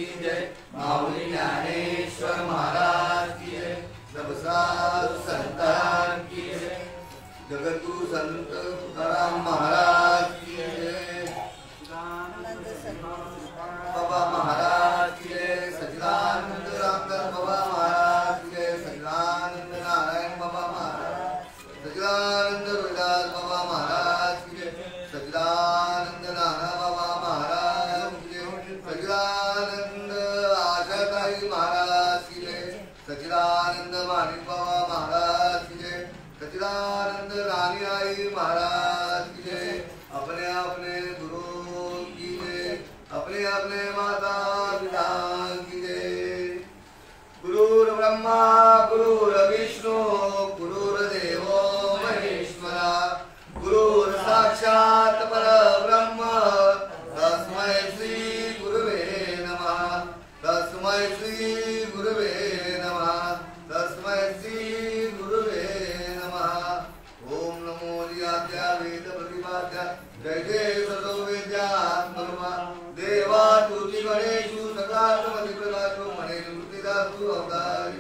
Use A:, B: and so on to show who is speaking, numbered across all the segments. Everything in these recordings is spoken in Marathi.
A: की जय, माऊली ज्ञानेश्वर महाराज की जय, सब साधु संतान की जय, जगद्गुरु संत तुकाराम महाराज की जय, बाबा महाराज की जय, सच्चिदानंद रामदास बाबा महाराज की जय, सच्चिदानंद नारायण बाबा महाराज, सच्चिदानंद रोहिदास बाबा महाराज की जय, सच्चिदानंद नाना बाबा महाराज की जय, सच्चिदानंद आशाताई महाराज की जय, सच्चिदानंद माणिक बाबा महाराज की जय, सच्चिदानंद रानी आई महाराज की जय, अपने अपने गुरु की जय, अपने अपने माता पिता की जय। गुरुर् ब्रह्मा गुरुर्विष्णु गुरुर्देवो महेश्वरा, गुरुर् साक्षात् परब्रह्म, तस्मै श्री गुरुवे नमः, तस्मै श्री गुरुवे नमः, तस्मै श्री गुरुवे नमः। ओम नमो जियात्या वेद प्रतिपाद्या, जय जय सतो वेद्यात्मरूपा, देवा तुति गणेशु सकाशमति प्रकाशो मणेषु मूर्तिदासु अवतारी,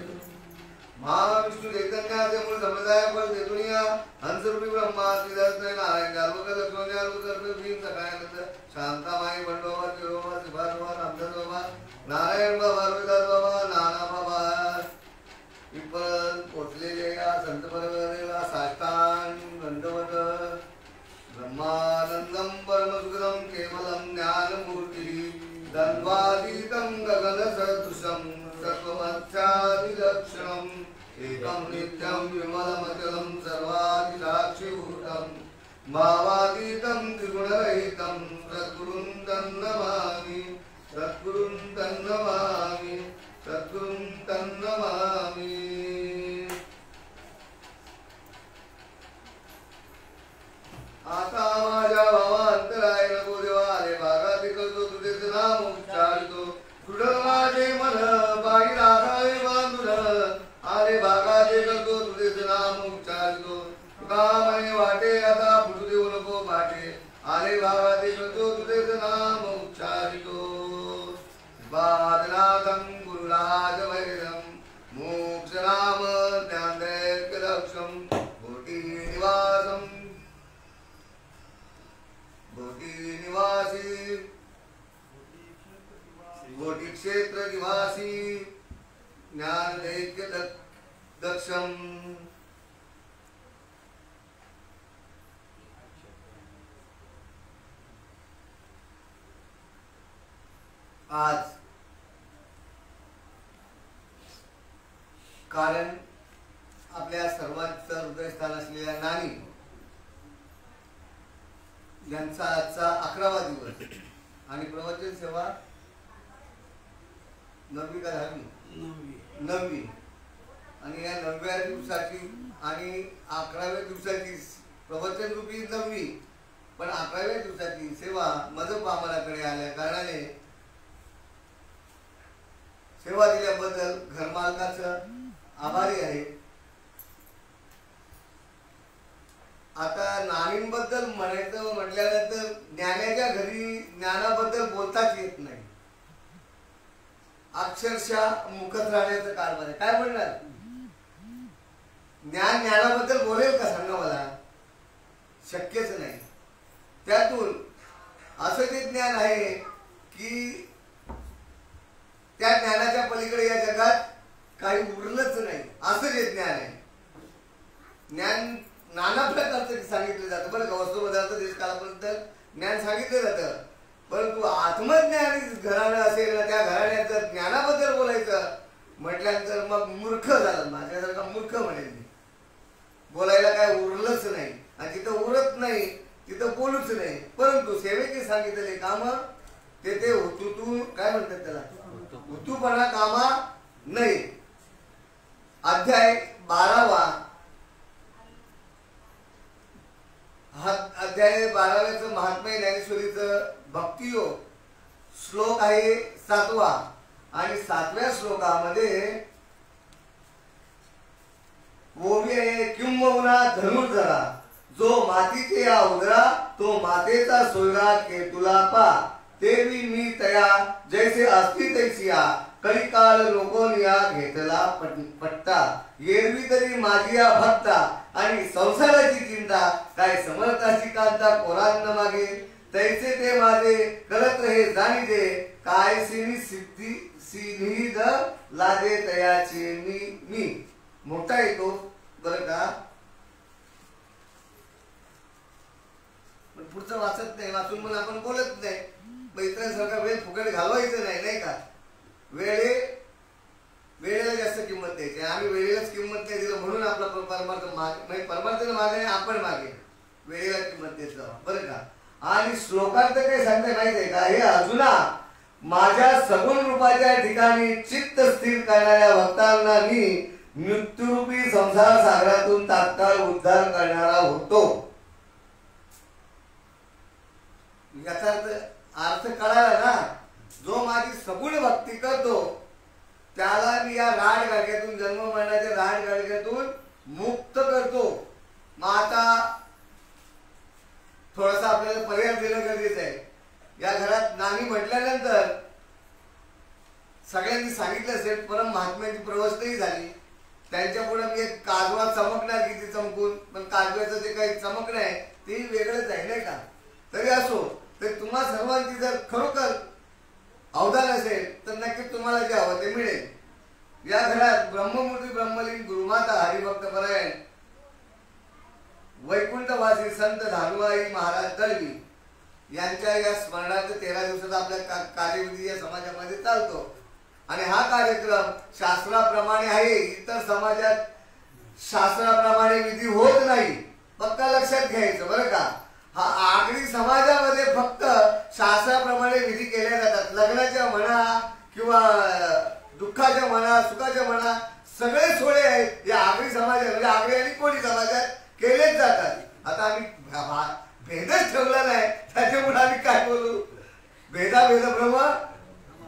A: महाविष्णु चैतन्याचे मूळ संप्रदाय फल देतुनिया, हंसरूपी ब्रह्मा श्रीदत्त नारायण जालवक लक्ष्मण जालवक भीम सकाळानंद शांतामाई बंडोबा तिरोबा शिवारोबा रामदास बाबा नारायण बाबा रोहिदास बाबा नाना बाबा इथपर्यंत पोचलेले या संत परंपरेला साष्टांग दंडवत। ब्रह्मानंदं परमसुखदं केवलं ज्ञानमूर्तिः, द्वन्द्वातीतं गगनसदृशं सर्वमध्यादिलक्षणम्, एकं नित्यं विमलमचलं सर्वादिसाक्षिभूतं, भावातीतं त्रिगुणरहितं सद्गुरुं तन्नमामि, सद्गुरुं तन्नमामि, सद्गुरुं तन्नमामि। आता माझ्या भावांतराय नको देवा, रे भागात करतो तुझेच नाम उच्चारितो, कुठं माझे मन बाई राखावे बांधून, अरे भागात करतो तुझेच नाम उच्चारितो, तुका म्हणे वाटे आता फुटू देऊ नको पाटे, अरे भागात करतो तुझेच नाम उच्चारितो। बादनाथं गुरुराज वैरं मोक्षनाम ज्ञानदैक्यलक्षं, कोटि निवासं कोटि निवासी, कोटि क्षेत्र निवासी, ज्ञानदैक्य दक्षम। आज कारण आपल्या सर्वांचं हृदयस्थान असलेल्या नानी यांचा आजचा 11वा दिवस आणि प्रवचन सेवा 9वी का 10वी आणि या 9व्या दिवसाची आणि 11व्या दिवसाची प्रवचन रूपी 9वी, पण 11व्या दिवसाची सेवा मदत आम्हालाकडे आल्या कारणाने सेवा दिल्याबद्दल घरमालकाचं आभारी आहे। आता नानींबद्दल म्हणायचं म्हटल्यानंतर ज्ञानाच्या घरी ज्ञानाबद्दल बोलताच येत नाही, अक्षरशः मुखत राहण्याचं कारभार आहे। काय म्हणणार, ज्ञानाबद्दल बोलेल का सांगा मला, शक्यच नाही। त्यातून असं ते ज्ञान आहे की त्या ज्ञानाच्या पलीकडे या जगात काही उरलंच नाही, असं जे ज्ञान आहे। ज्ञान नाना प्रकारचं सांगितलं जातं बरं का, वस्तू पदार्थ देशकालाबद्दल ज्ञान सांगितलं जातं, परंतु आत्मज्ञानी घराणं असेल ना, त्या घराण्यात जर ज्ञानाबद्दल बोलायचं म्हटल्यानंतर मग मूर्ख झालं, माझ्यासारखा मूर्ख म्हणेल मी। बोलायला काय उरलंच नाही आणि जिथं उरत नाही तिथं बोलूच नाही, परंतु सेवेचे सांगितलेले काम ते हुतू काय म्हणतात त्याला, हुतूपणा कामा नाही। अध्याय 12वा, अध्याय 12व्याचं महात्मा ज्ञानेश्वरीचं भक्तियोग श्लोक आहे 7वा आणि 7व्या श्लोकामध्ये ओवी किंबहुना धनुर्धरा, जो मातीचे या उदरा तो मातेचा सोयरा केतुला पा, तेवी मी तया जैसे असती तैसिया कलिकाल लोकोनिया घेतला पट्टा एरवी तरी माझिया भक्ता आणि संसाराची चिंता काय समर्थाची कांता कोरांना मागे तैसे ते माझे करत रहे जाणीजे काय सिनी सिद्धी सिनिध लादे तयाचे मी मोठा येतो बरं का. पुढचं वाचत नाही, वाचून पण आपण बोलत नाही. इतरांसारखा वेळ फुकट घालवायचं नाही, नाही का. वेळेला जास्त किंमत द्यायची. आम्ही वेळेलाच किंमत नाही दिलं म्हणून आपला परमार्थाला मागे नाही, आपण मागे वेळेला किंमत देत जावा बरं का. आणि श्लोकार्थ काय सांगते माहिती आहे का. हे अर्जुना माझ्या सगुण रूपाच्या ठिकाणी चित्त स्थिर करणाऱ्या भक्तांना मी मृत्यूरूपी संसार सागरातून तात्काळ उद्धार करणारा होतो. याचा अर्थ कळाला ना. जो माझी सगुण भक्ती करतो त्याला मी या राड गाडग्यातून जन्म मरणाच्या राड गाडग्यातून मुक्त करतो. मग आता थोडासा आपल्याला पर्याय देणं गरजेचं आहे. या घरात नाही म्हटल्यानंतर सगळ्यांनी सांगितलं असेल, परम महात्म्याची प्रवस्थाही झाली. त्यांच्या पुढे मी एक काजवा चमकणार किती चमकून, पण काजव्याचं जे काही चमक नाही ते वेगळंच आहे नाही का. तरी असो, तर तुम्हा सर्वांची जर खरोखर अवधान असेल तर नक्कीच तुम्हाला जे हवं ते मिळेल. या घरात ब्रह्ममूर्ती ब्रह्मलिंग गुरुमाता हरिभक्त परायण वैकुंठवासी संत धानुआई महाराज दळवी यांच्या या स्मरणार्थ 13 दिवसाचा आपल्या कार्यविधी या समाजामध्ये चालतो. आणि हा कार्यक्रम शास्त्राप्रमाणे आहे. इतर समाजात शास्त्राप्रमाणे विधी होत नाही, पक्का लक्षात घ्यायचं बरं का. हा आगरी समाजामध्ये फक्त शास्त्राप्रमाणे विधी केल्या जातात. लग्नाच्या म्हणा किंवा दुःखाच्या म्हणा सुखाच्या म्हणा सगळे सोहळे आहेत या आगरी समाजात म्हणजे आगरी आणि कोळी समाजात केलेच जातात. आता आम्ही भेदच ठेवला नाही, त्याच्यामुळे आम्ही काय बोलू. भेदाभेद ब्रह्म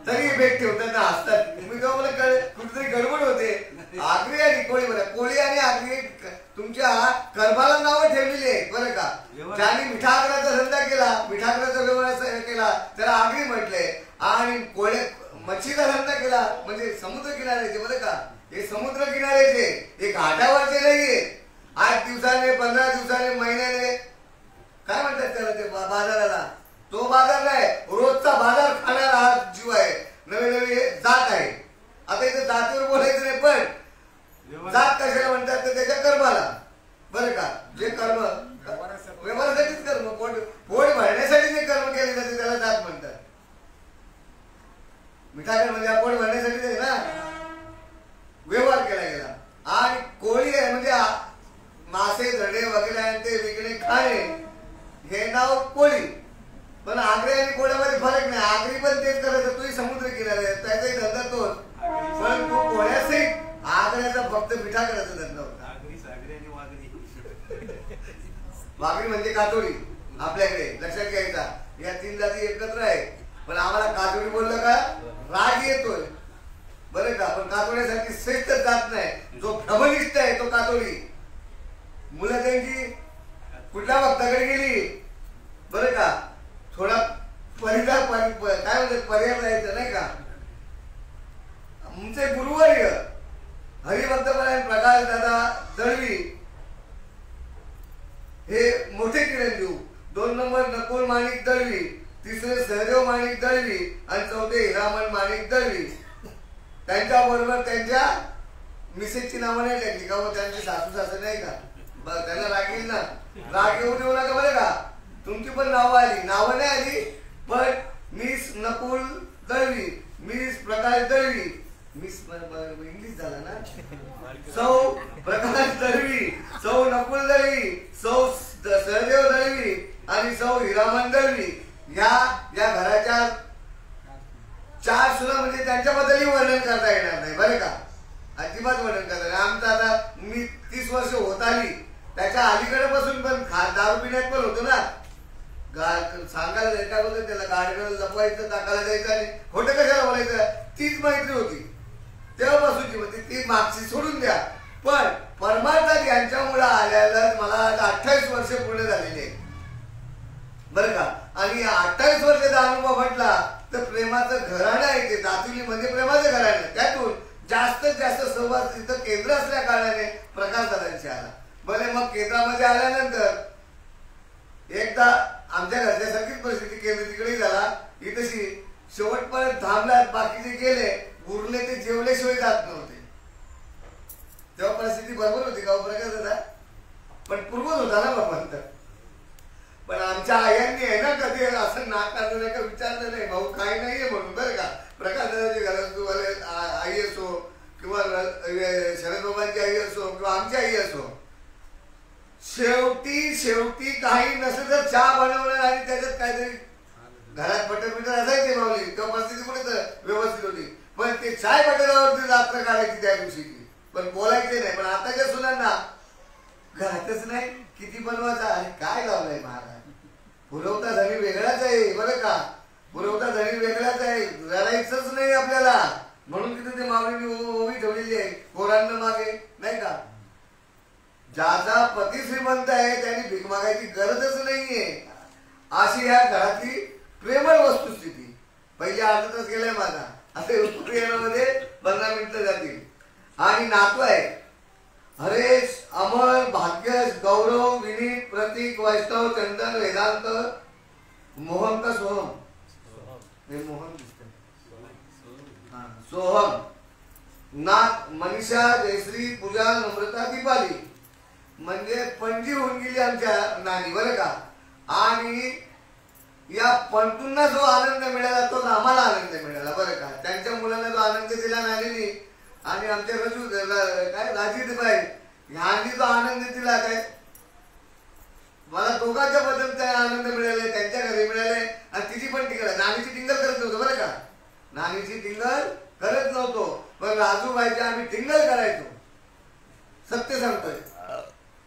A: तरी भेद ठेवताना असतात. मी तो मला कुठेतरी गडबड होते. आगरी आणि कोळी बरं, कोळी आणि आगरी तुमच्या कर्माला नावं ठेवलेली आहेत बरं का. ज्यांनी मिठागराचा धंदा केला, मिठागराचा व्यवहार केला त्याला आगरी म्हटले. आणि कोळे मच्छीचा धंदा केला म्हणजे समुद्र किनाऱ्याचे बरं का. हे समुद्र किनाऱ्याचे, हे घाटावरचे नाहीये. 8 दिवसाने 15 दिवसाने महिन्याने काय म्हणतात त्याला ते बाजाराला, तो बाजार नाही, रोजचा बाजार खाणारा हा जीव आहे. नवे नवे जात आहे. आता इथे जातीवर बोलायचं नाही, पण जात कशाला म्हणतात तर त्याच्या कर्माला बरं का. जे कर्म व्यवहारासाठीच कर्म, पोट भरण्यासाठी जे कर्म केले जाते त्याला जात म्हणतात. मिठागर म्हणजे पोट भरण्यासाठी ना व्यवहार केला गेला. आणि कोळी आहे म्हणजे मासे धडे वगैरे ते विकणे खाणे हे नाव कोळी. पण आगरी आणि कोळ्यामध्ये फरक नाही. आगरी पण तेच करायचं, तोही समुद्र किनारे त्याचाही धंदा तोच, पण तो कोळ्यासही आगऱ्याचा फक्त मिठा करायचा धंदा होता. वाघरी म्हणजे कातोडी आपल्याकडे लक्षात घ्यायचा. या 3 जाती एकत्र आहे. पण आम्हाला कातोडी बोललं का राग येतोय बरं का. पण कातोड्यासारखी श्रेष्ठ जात नाही. जो भ्रमनिष्ठ आहे तो कातोडी. मुलं त्यांची कुठल्या भक्ताकडे गेली बरं का, थोडा काय म्हणतात पर्याय द्यायचं नाही का. आमचे गुरुवर्य हरिभक्तपरायण प्रकाश दादा दळवी हे मोठे चिरंजीव. 2 नंबर नकुल माणिक दळवी, 3रे सहदेव माणिक दळवी आणि 4थे हिरामण माणिक दळवी. त्यांच्या बरोबर त्यांच्या मिसेसची नावं नाही टाकली का, त्यांची सासू सासरे नाही का. त्यांना राग येईल ना, राग येऊ देऊ नका बरं का. तुमची पण नावं आली, नावं नाही आली, पण मिस नकुल दळवी, मिस प्रकाश दळवी, मिस इंग्लिश झाला ना, सौ प्रकाश दळवी, सौ नकुल दळवी, सौ सहदेव दळवी आणि सौ हिरामण दळवी या घराच्या 4 सुना म्हणजे त्यांच्याबद्दलही वर्णन करता येणार नाही बरं का. अजिबात वर्णन करता नाही. आमचं आता मी 30 वर्ष होत आली त्याच्या अलीकडे बसून पण दारू पिण्यात पण होतो ना. सांगायला काय बोलतो त्याला गाडीकडे लपवायचं, टाकायला जायचं आणि खोटं कशाला बोलायचं. तीच मैत्री होती तेव्हापासूनची होती, ती मागची सोडून द्या. पण परमार्थात यांच्यामुळे आल्याला मला 28 वर्ष पूर्ण झालेली आहे. बरं का. आणि 28 वर्षाचा अनुभव म्हटला तर प्रेमाचं घराणं आहे ते. दातुली म्हणजे प्रेमाचं घराणं. त्यातून जास्तीत जास्त सहभाग तिथं केंद्र असल्या कारणाने प्रकाश दादांशी आला. भले मग केंद्रामध्ये आल्यानंतर एकदा आमच्या घरच्यासारखीच परिस्थिती केंद्र तिकडेही झाला. इथशी शेवटपर्यंत थांबला. बाकीचे गेले, उरले ते जेवल्याशिवाय जात नव्हते. तेव्हा परिस्थिती बरोबर होती का प्रकाश दादा? पण पूर्वच होता ना बाबा. पण आमच्या आयांनी आहे ना कधी असं नाकाचं नाही का विचारलं नाही भाऊ काही नाहीये म्हणून. बरं का. प्रकाश दादाची घरातूवाले आई असो किंवा शरद बाबांची आई असो किंवा आमची आई असो, शेवटी काही नसेल तर चहा बनवणं आणि त्याच्यात काहीतरी घरात बटर असायचे माऊली. तेव्हा परिस्थिती कुठे तर व्यवस्थित होती. पण ते चाय बटरावरती रात्र काढायची त्या दिवशीची. पण बोलायचे नाही. पण आताच्या सुनांना घरातच नाही किती बनवायचा आणि काय लावलंय महाराज. पुरवठा धनी वेगळाच आहे बरं का. पुरवठा धनी वेगळाच आहे. रडायचंच नाही आपल्याला. म्हणून तिथे ते माऊलींनी ओवी ठेवलेली आहे पोरांना मागे नाही का. ज्याचा पती श्रीमंत आहे त्यांनी भीक मागायची गरजच नाहीये. अशी ह्या घरातली प्रेमळ वस्तुस्थिती. पहिली अर्धातच गेलाय माझा. असे मध्ये 15 मिनिटं जातील. आणि नातू आहे हरेश, अमर, भाग्य, गौरव, विनीत, प्रतीक, वैष्णव, चंदन, वेदांत, मोहन का सोहम? मोहन सोहम, नाथ, मनीषा, जयश्री, पूजा, नम्रता, दीपाली. म्हणजे पणजी होऊन गेली आमच्या नानी बरं का. आणि या पंटूंना जो आनंद मिळाला तो आम्हाला आनंद मिळाला बरं का. त्यांच्या मुलांना जो आनंद दिला नानीनी आणि आमच्या रजू काय राजीबाई ह्यांनी जो आनंद दिला काय मला दोघांच्या बद्दल त्या आनंद मिळाले. त्यांच्या घरी मिळाले. आणि तिची पण टिंगल, नानीची टिंगल करत नव्हतो बरं का. नानीची टिंगल करत नव्हतो पण राजूबाईच्या आम्ही टिंगल करायचो. सत्य सांगतोय.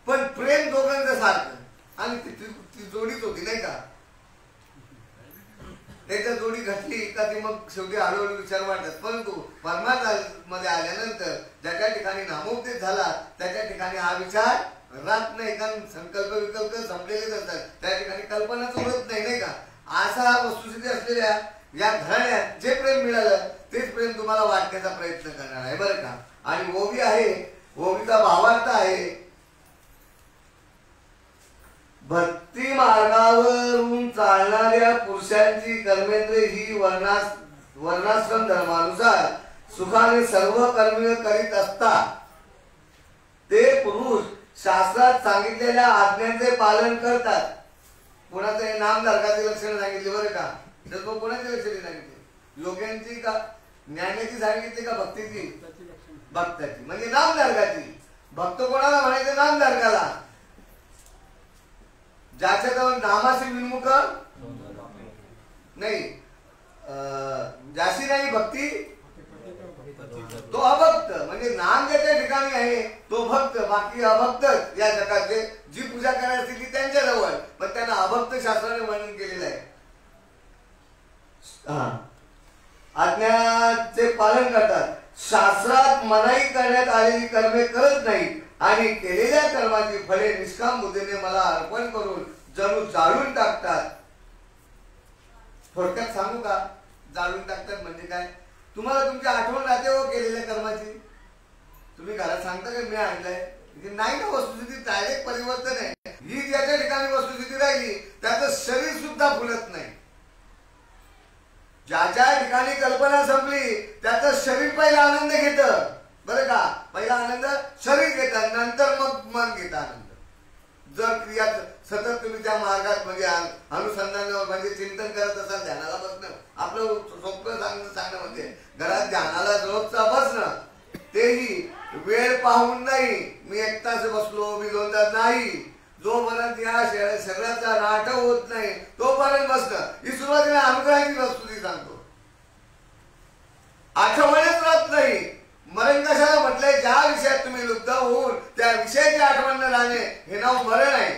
A: पण प्रेम दोघांचं सारखं. आणि ती जोडीच होती नाही का. त्याच्या जोडी घटली का ती मग शेवटी हळूहळू विचार वाटतात. परंतु परमात्म्यामध्ये आल्यानंतर ज्या त्या ठिकाणी नामोपदेश झाला त्याच्या ठिकाणी हा विचार राहत नाही. कारण संकल्प विकल्प संपलेलेच असतात. त्या ठिकाणी कल्पनाच उरत नाही नाही का. असा वस्तुस्थिती असलेल्या या घराण्यात जे प्रेम मिळालं तेच प्रेम तुम्हाला वाटण्याचा प्रयत्न करणार आहे बरं का. आणि ओवी आहे, ओवीचा भावार्थ आहे भक्ती मार्गावरून चालणाऱ्या पुरुषांची कर्मेंद्रिय ही वर्णाश्रम धर्मानुसार सुखाने सर्व कर्मे करीत असतात. ते पुरुष शास्त्रात सांगितलेल्या आज्ञांचे पालन करतात. कोणाचं हे नामधारकाची लक्षणं सांगितली बरं का. तर तो कोणाची लक्षणे सांगितली? योग्यांची का ज्ञानाची सांगितली का भक्तीची? भक्ताची म्हणजे नामधारकाची. भक्त कोणाला म्हणायचं? नामधारकाला. ज्याच्याजवळ नामाशी विन्मुख नाही, ज्याशी नाही भक्ती तो अभक्त. म्हणजे नाम ज्याच्या ठिकाणी आहे तो भक्त, बाकी अभक्त या जगातले जी पूजा करायची ती त्यांच्या जवळ. पण त्यांना अभक्त शास्त्राने वर्णन केलेलं आहे. आज्ञाचे पालन करतात. शास्त्रात मनाई करण्यात आलेली कर्मे करत नाहीत आणि केलेल्या कर्माची फळे निष्काम बुद्धीने मला अर्पण करून जणू जाळून टाकतात. थोडक्यात सांगू का जाळून टाकतात म्हणजे काय? तुम्हाला तुमची आठवण राहते हो केलेल्या कर्माची. तुम्ही घरात सांगता का मी आणलंय? नाही ना. वस्तुस्थिती डायरेक्ट परिवर्तन आहे. ही ज्याच्या ठिकाणी वस्तुस्थिती राहिली त्याचं शरीर सुद्धा फुलत नाही. ज्याच्या ठिकाणी कल्पना संपली त्याचं शरीर पहिला आनंद घेत बरं का. पहिला आनंद शरीर घेतात, नंतर मग मन घेत आनंद. जर क्रिया सतत तुम्ही त्या मार्गात म्हणजे अनुसंधान म्हणजे चिंतन करत असाल, ध्यानाला बसणं आपलं सोपं सांगणं म्हणजे घरात ध्यानाला रोजचा बसणं, तेही वेळ पाहून नाही. मी 1 तास बसलो, मी 2 तास नाही. जोपर्यंत या शरीराचा नाटक होत नाही तोपर्यंत बसणं. ही सुरुवातीला अनुग्रहाची वस्तुस्थिती सांगतो. आठवणच राहत नाही. मरण कशाला म्हटलंय? ज्या विषयात तुम्ही लुप्त होऊन त्या विषयाची आठवण न राहणे हे नाव मरण आहे.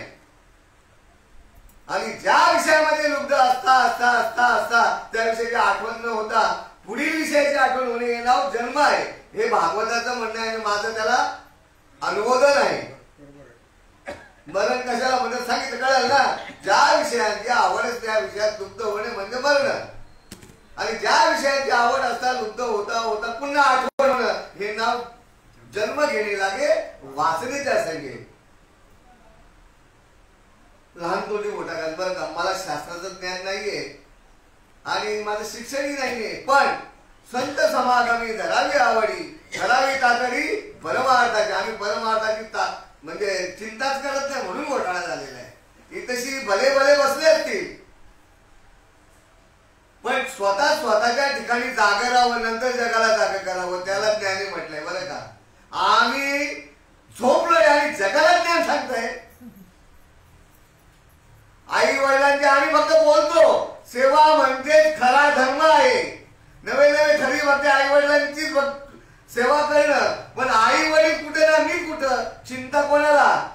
A: आणि ज्या विषयामध्ये लुप्त असता असता असता असता त्या विषयाची आठवण न होता पुढील विषयाची आठवण होणे हे नाव जन्म आहे. हे भागवताचं म्हणणं आहे. माझं त्याला अनुमोदन आहे. मरण कशाला म्हणत सांगितलं, कळलं ना? ज्या विषयांची आवड आहे त्या विषयात लुप्त होणे म्हणजे मरण. आणि ज्या विषयाची आवड असता लुप्त होता होता पुन्हा आठवण होणं हे नाव जन्म घेणे लागे वासनेच्या संगे. लहान तोंडी मोठा घाल. बरं का, मला शास्त्राचं ज्ञान नाहीये आणि माझं शिक्षणही नाहीये, पण संत समागमी धरावी आवडी धरावी तातडी परमार्थाची. आम्ही परमार्थाची म्हणजे चिंताच करत नाही म्हणून घोटाळा झालेला आहे. इतशी भले भले बसले असतील पण स्वतःच्या ठिकाणी जागे राहावं, नंतर जगाला जागे करावं, त्याला ज्ञानी म्हटलंय. बरं का, आम्ही झोपलोय आणि जगाला ज्ञान सांगतोय. आई वडिलांची आम्ही फक्त बोलतो, सेवा म्हणजे खरा धर्म आहे. नवे नवे खरी भक्ती आई वडिलांचीच सेवा करणं. पण आई वडील कुठे ना मी कुठं, चिंता कोणाला?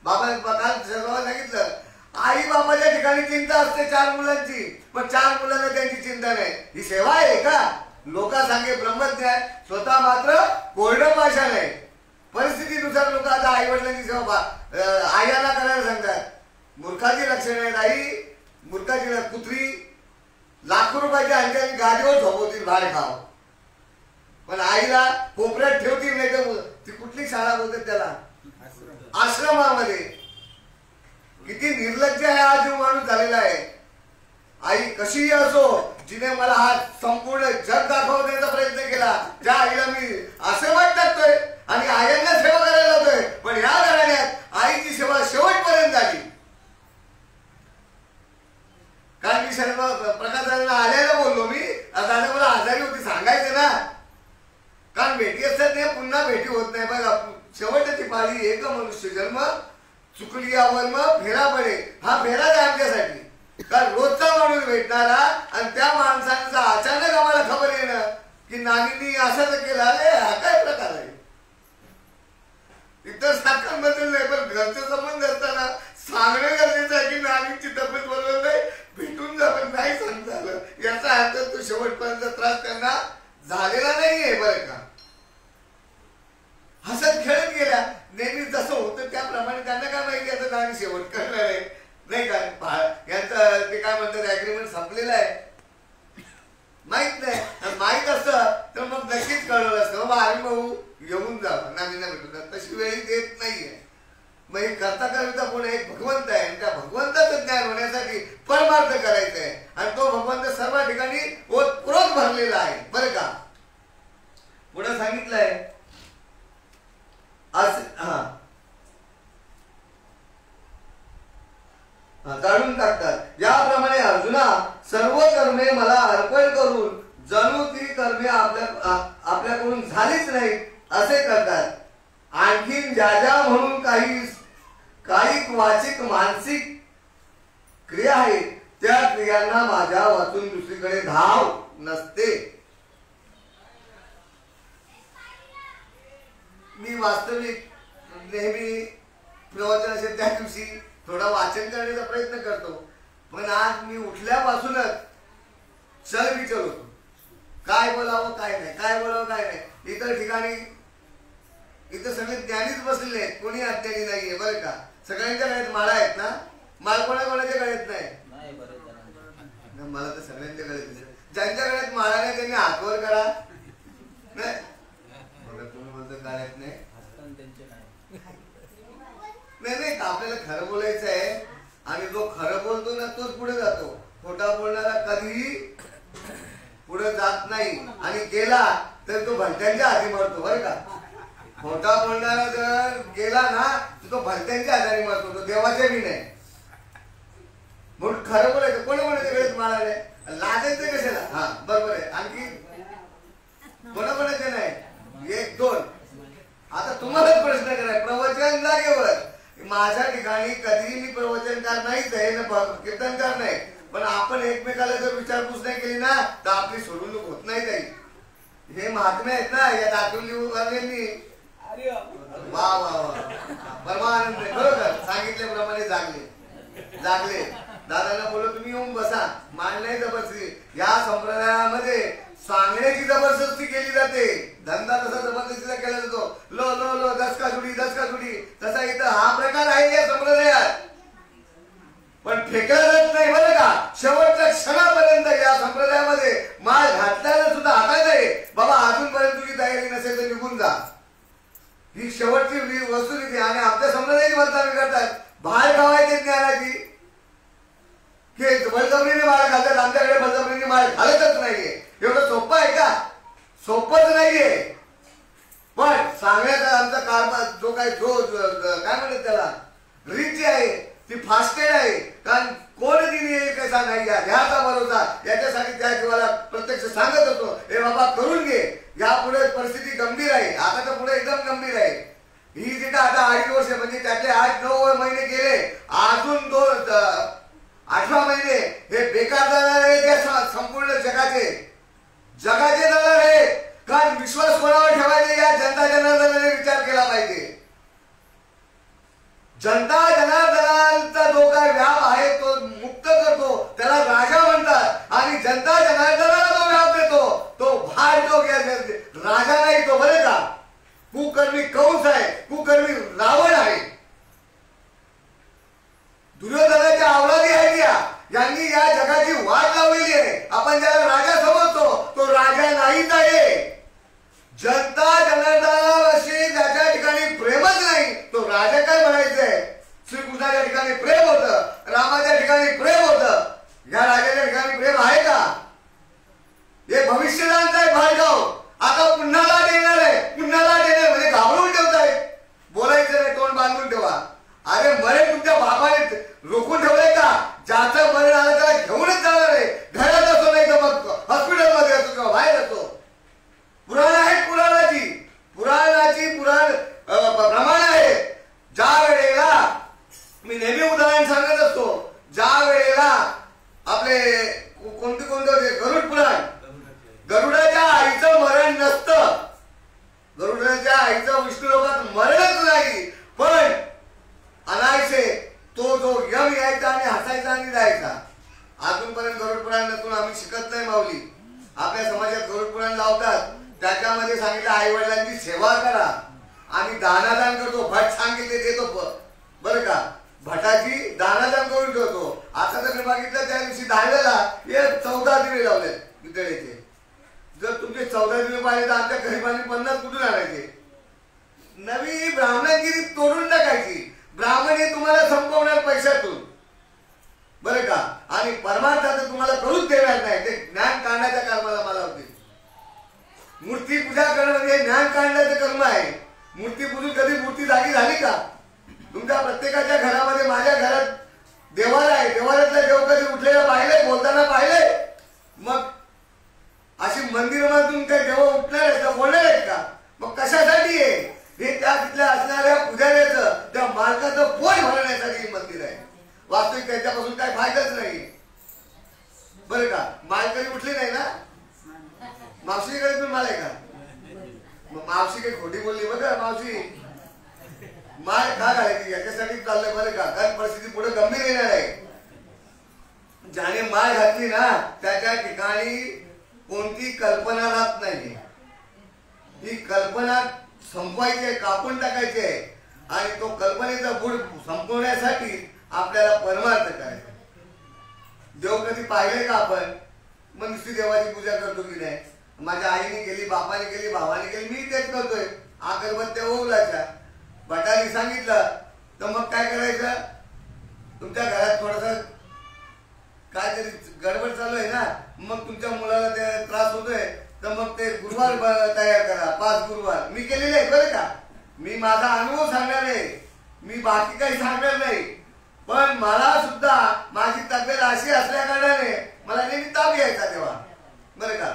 A: बाबा काल सर्वांना सांगितलं, आई बाबाच्या ठिकाणी चिंता असते 4 मुलांची, पण 4 मुलांना त्यांची चिंता नाही. ही सेवा आहे का? लोका सांगे ब्रह्मज्ञान, स्वतः मात्र कोरडं पाषाण आहे. परिस्थितीनुसार लोक आता आई वडिलांची सेवा आईला करायला सांगतात. मूर्खाची लक्षणे आहेत. आई मूर्खाची कुत्री लाखो रुपयाच्या अंगाने गाडीवर झोपवतील बाहेर खाव, पण आईला कोपऱ्यात ठेवतील. नाही तर ती कुठली शाळा बोलतात त्याला, आश्रमामध्ये. किती निर्लज्ज आहे हा जीव माणूस झालेला आहे. आई कशीही असो, जिने मला हा संपूर्ण जग दाखवण्याचा प्रयत्न केला, ज्या आईला मी आशीर्वाद टाकतोय आणि आयांना सेवा करायला जातोय, पण या घराण्यात आईची सेवा शेवटपर्यंत झाली. कारण मी सर्व प्रकाशाला आल्याला बोललो, मी दादा मला आजारी होती सांगायचं ना, कारण भेटी असतात नाही पुन्हा भेटी होत नाही. बघा, शेवटची पाळी एक मनुष्य जन्म चुकली यावर फेरा पडे. हा फेराच आहे आमच्यासाठी. कारण रोजचा माणूस भेटणारा आणि त्या माणसांचा अचानक आम्हाला खबर येणं की नानींनी असं केलं, हा काय प्रकार आहे? इतर सारखांबद्दल नाही, पण घरचे संबंध असताना सांगणं गरजेचं आहे की नानींची तब्येत बरोबर नाही, भेटून जा, पण नाही सांगता आलं. याचा अर्थ तो शेवटपर्यंत त्रास त्यांना झालेला नाहीये. बरं का, हसत खेळत गेल्या, नेहमी जसं होतं त्याप्रमाणे. त्यांना काय माहिती आता नानी शेवट करणार आहे नाही का, यांचं ते काय म्हणतात अग्रीमेंट संपलेलं आहे माहित नाही. माहित असतं तर मग नक्कीच कळवलं असतं, बाबा आम्ही भाऊ येऊन जा, नानींना भेटून. तशी वेळी देत नाहीये. मग हे करता करता कोण एक भगवंत आहे, आणि त्या भगवंताचं ज्ञान होण्यासाठी परमार्थ करायचं आहे, आणि तो भगवंत सर्व ठिकाणी ओतप्रोत भरलेला आहे. बरं का, पुढे सांगितलंय काढून टाकतात. ज्याप्रमाणे अर्जुना सर्व कर्मे मला अर्पण करून जणू ती कर्मे आपल्याकडून झालीच नाही असे करतात. आणखीन ज्या ज्या म्हणून काही वाचिक मानसिक क्रिया आहेत त्या क्रियांना माझ्या वाचून दुसरीकडे धाव नसते. मी वास्तविक नेहमी प्रवचन असेल त्या दिवशी थोडा वाचन करण्याचा प्रयत्न करतो, पण आज मी उठल्यापासूनच चल विचार होतो, काय बोलावं काय नाही, काय बोलावं काय नाही. इतर ठिकाणी इथं सगळे ज्ञानीच बसलेले आहेत, कोणी अज्ञानी नाहीये. बरं का, सगळ्यांच्या गळ्यात माळा आहेत ना, माळ कोणाकोणाच्या गळ्यात नाही. मला तर सगळ्यांच्या गळ्यात, ज्यांच्या गळ्यात माळा नाही त्यांनी हातवर करा. नाही तुम्ही बोलतो गळ्यात नाही, नाही नाही, आपल्याला खरं बोलायचं आहे, आणि जो खरं बोलतो ना तोच पुढे जातो. खोटा बोलणारा कधीही पुढे जात नाही, आणि गेला तर तो भलत्यांच्या हाती मरतो. बरं का, खोटा बोलणारा जर गेला ना तो भलत्यांच्या हाताने मरतो, तो देवाच्या बी नाही. म्हणून खरं बोलायचं. कोणाकोणाच्या वेळेत माळाले लाजायचं कशाला? हा बरोबर आहे. आणखी कोणाकोणाचे नाही, 1 2. आता तुम्हालाच प्रश्न कराय, प्रवचन जागेवर माझ्या ठिकाणी कधीही मी प्रवचनकार नाहीच आहे ना, कीर्तनकार नाही, पण आपण एकमेकाला जर विचारपूस नाही केली ना तर आपली सोडवणूक होत नाही काही. हे महात्मे आहेत ना, या दाखवली वा वा वा, परमानंद. बरोबर सांगितल्याप्रमाणे जागले. दादांना बोललो तुम्ही येऊन बसा, मांडण्याची जबरदस्ती. या संप्रदायामध्ये सांगण्याची जबरदस्ती केली जाते, धंदा तसा जबरदस्तीला केला जातो. लो लो लो 10 का जुडी 10 का जुडी, तसा इथं हा प्रकार ही शेवटची वस्तुस्थिती. आणि आमच्या समजाची बदनामी करतात बाहेर गावायचे ज्ञानाची, की बळजबरीने बाहेर घालतात. आमच्याकडे बळजबरीने बाहेर घालतच नाहीये. एवढं सोपं आहे का? सोपंच नाहीये. पण सांगण्याचा आमचा कारभार जो काय काय म्हणतात त्याला रीच आहे ती फास्टेड आहे. कारण कोण दिली कसा नाही ह्याचा भरोसा याच्यासाठी त्या जीवाला प्रत्यक्ष सांगत होतो, हे बाबा करून घे. यापुढे परिस्थिती गंभीर आहे. आता तर पुढे एकदम गंभीर आहे. ही जिथं आता 2.5 वर्ष म्हणजे त्यातले 8-9 महिने गेले, अजून 18 महिने हे बेकार जाणार आहे त्या संपूर्ण जगाचे जाणार आहे. कारण विश्वास कोणावर ठेवायचे या जनता जनार्दनाने विचार केला पाहिजे. जनता जनार्दनाचा जो काय व्याप आहे तो मुक्त करतो त्याला राजा म्हणतात. आणि जनता जनार्दनाला जो व्याप देतो तो भार जो राजा नाही तो बरे का कुकर्मी कंस आहे, कुकर्मी रावण आहे. दुर्योधनाच्या अवलादी आहेत यांनी या जगाची वाट लावलेली आहे. आपण ज्याला राजा समजतो तो राजा नाहीच आहे. जनता जनार्दनाविषयी ज्याच्या ठिकाणी प्रेमच नाही तो राजा काय म्हणायचंय. श्रीकृष्णाच्या ठिकाणी प्रेम होतं, रामाच्या ठिकाणी प्रेम होतं, या राजाच्या ठिकाणी प्रेम आहे का? हे भविष्यदान आहे भार्गव. आता पुन्हा लाट येणार आहे, पुन्हा लाट येणार म्हणजे घाबरून ठेवताय. बोलायचं नाही, तोंड बांधून ठेवा. अरे मरे तुमच्या बापाने रोखून ठेवलंय का? ज्याचं मरण आलं त्याला घेऊनच जाणार आहे. घरात असो नाही तर मग हॉस्पिटलमध्ये असो किंवा बाहेर असो. पुराण आहेत, पुराणाची प्रमाण आहे. ज्या वेळेला मी नेहमी उदाहरण सांगत असतो, ज्या वेळेला आपले कोणते गरुड पुराण, गरुडाच्या आईचं मरण नसतं, गरुडाच्या आईचं विष्णू लोकात मरणच नाही. पण अनायसे तो जो यम यायचा आणि हसायचा आणि जायचा. अजूनपर्यंत गरुड पुराणातून आम्ही शिकत नाही माऊली. आपल्या समाजात गरुड पुराण लावतात, त्याच्यामध्ये सांगितलं आई वडिलांची सेवा करा आणि दानादान करतो. भट सांगितले देतो बरं का, भटाची दानादान करून ठेवतो. आता तर मी बघितलं त्या दिवशी 10वेला हे 14 दिवे लावले वितळेचे. जर तुमचे 14 दिवे पाहिले तर आमच्या गरीबांनी 50 कुठून आणायचे. नवी ब्राह्मणगिरी तोडून टाकायची. ब्राह्मण हे तुम्हाला संपवणार पैशातून बरं का, आणि परमार्थाचं तुम्हाला करूच देणार नाही. ते ज्ञान काढण्याच्या कर्माला मला होते. मूर्ती पूजा करणं म्हणजे ज्ञान काढण्याचं कर्म आहे. मूर्ती पूजून कधी मूर्ती जागी झाली का? तुमच्या प्रत्येकाच्या घरामध्ये, माझ्या घरात देवाला आहे, देवाऱ्यातला देव कधी उठलेला पाहिले, बोलताना पाहिले? मग अशी मंदिरामधून काही देव उठणार आहेत का, बोलणार आहेत का? मग कशासाठी आहे हे? त्या तिथल्या असणाऱ्या पुजाऱ्याचं, त्या मालकाचं पोट भरण्यासाठी मंदिर आहे. वास्तविक त्याच्यापासून काही फायदाच नाही बरं का. मालकरी उठली नाही ना, मावशीकडे पण माल आहे का? मावशी काही खोटी बोलली बघा. मावशी माल का घालायची याच्यासाठी चाललंय बरं का. कारण परिस्थिती पुढे गंभीर येणार आहे. ज्याने माल घातली ना त्याच्या ठिकाणी कोणती कल्पना राहत नाही. ही कल्पना संपवायची, कापून टाकायची आहे. आणि तो कल्पनेचा बुड संपवण्यासाठी आपल्याला परमार्थ करायचा. देव कधी पाहिले का आपण? मग नुसती देवाची पूजा करतो की नाही? माझ्या आईने केली, बापाने केली, भावाने केली, मी तेच करतोय. अगरबत्त्या ओवलाच्या. भटाने सांगितलं तर मग काय करायचं? तुमच्या घरात थोडासा काहीतरी गडबड चालू आहे ना, मग तुमच्या मुलाला ते त्रास होतोय तर मग ते गुरुवार तयार करा, 5 गुरुवार. मी केलेले आहे बरं का. मी माझा अनुभव सांगणार आहे, मी बाकी काही सांगणार नाही. पण मला सुद्धा माझी तब्येत अशी असल्या कारणाने मला नेहमी ताप यायचा तेव्हा बरं का.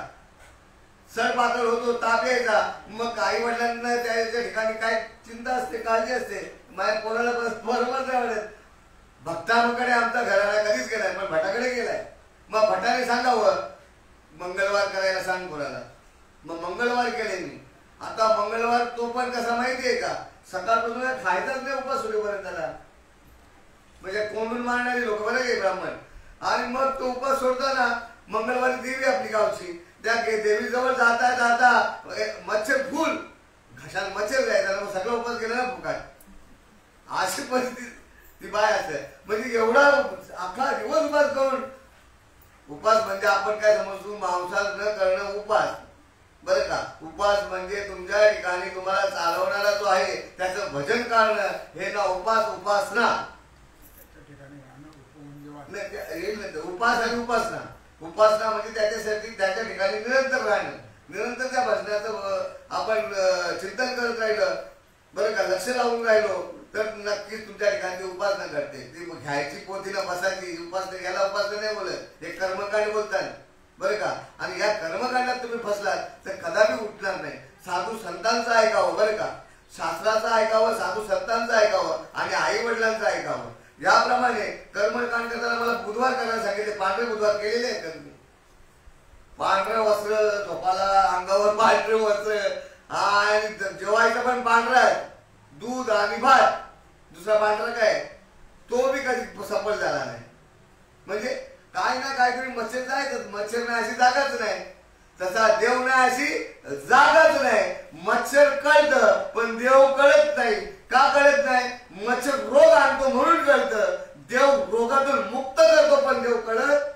A: सर पातळ होतो, ताप यायचा. मग आई वडिलांना त्याच्या ठिकाणी काय चिंता असते, काळजी असते. माझ्या पोराला बरोबर नाही आवडत. भक्ताकडे आमचा घराला कधीच गेलाय, पण भटाकडे गेलाय. मग भटाने सांगावं मंगळवार करायला सांग कोणाला. मग मंगळवार केले मी. आता मंगळवार तो पण कसा माहितीये का, सकाळपासून खायचाच नाही उपास होईपर्यंत त्याला. म्हणजे कोंडून मारणारे लोक बरं गे ब्राह्मण. आणि मग तो उपास सोडताना मंगळवारी देवी आपली गावची, त्या देवी जवळ जाता जाता मच्छर फुल घशात मच्छर जायचा. मग सगळं उपास केला ना फुकाट. अशी परिस्थिती ती बाय असते. म्हणजे एवढा अख्खा दिवस उपास करून, उपास म्हणजे आपण काय समजतो मांसाहार न करणं उपास बरं का. उपास म्हणजे तुमच्या ठिकाणी तुम्हाला चालवणारा जो आहे हे ना उपासना उपास आणि उपासना. उपासना म्हणजे त्याच्यासाठी त्याच्या ठिकाणी निरंतर राहणं, निरंतर त्या भजनाचं आपण चिंतन करत राहिलं बरं का, लक्ष लावून राहिलो तर नक्कीच तुमच्या ठिकाणी उपासना घडते. ती घ्यायची पोथीला बसायची उपासना, याला उपासना नाही बोलत, हे कर्मकांड बोलतात बरं का. आणि या कर्मकांडात तुम्ही फसलात तर कदापि उठणार नाही. साधू संतांचं ऐकावं बरं का, शास्त्राचं ऐकावं, साधू संतांचं ऐकावं आणि आई वडिलांचं ऐकावं. याप्रमाणे कर्मकांड करताना मला बुधवार करायला सांगितले, पांढरे बुधवार केलेले आहेत तुम्ही. पांढरं वस्त्र झोपाला, अंगावर पांढरे वस्त्र आणि जेवायचं पण पांढरा आहे, दूध आणि भात, दुसरा पांढरा काय तो बी कधी सफल झाला नाही. म्हणजे काय ना काहीतरी मच्छर जायचं, मच्छर नाही अशी जागाच नाही, तसा देव नाही अशी जागाच नाही. मच्छर कळतं पण देव कळत नाही. का कळत नाही? मच्छर रोग आणतो म्हणून कळतं, देव रोगातून मुक्त करतो पण देव कळत.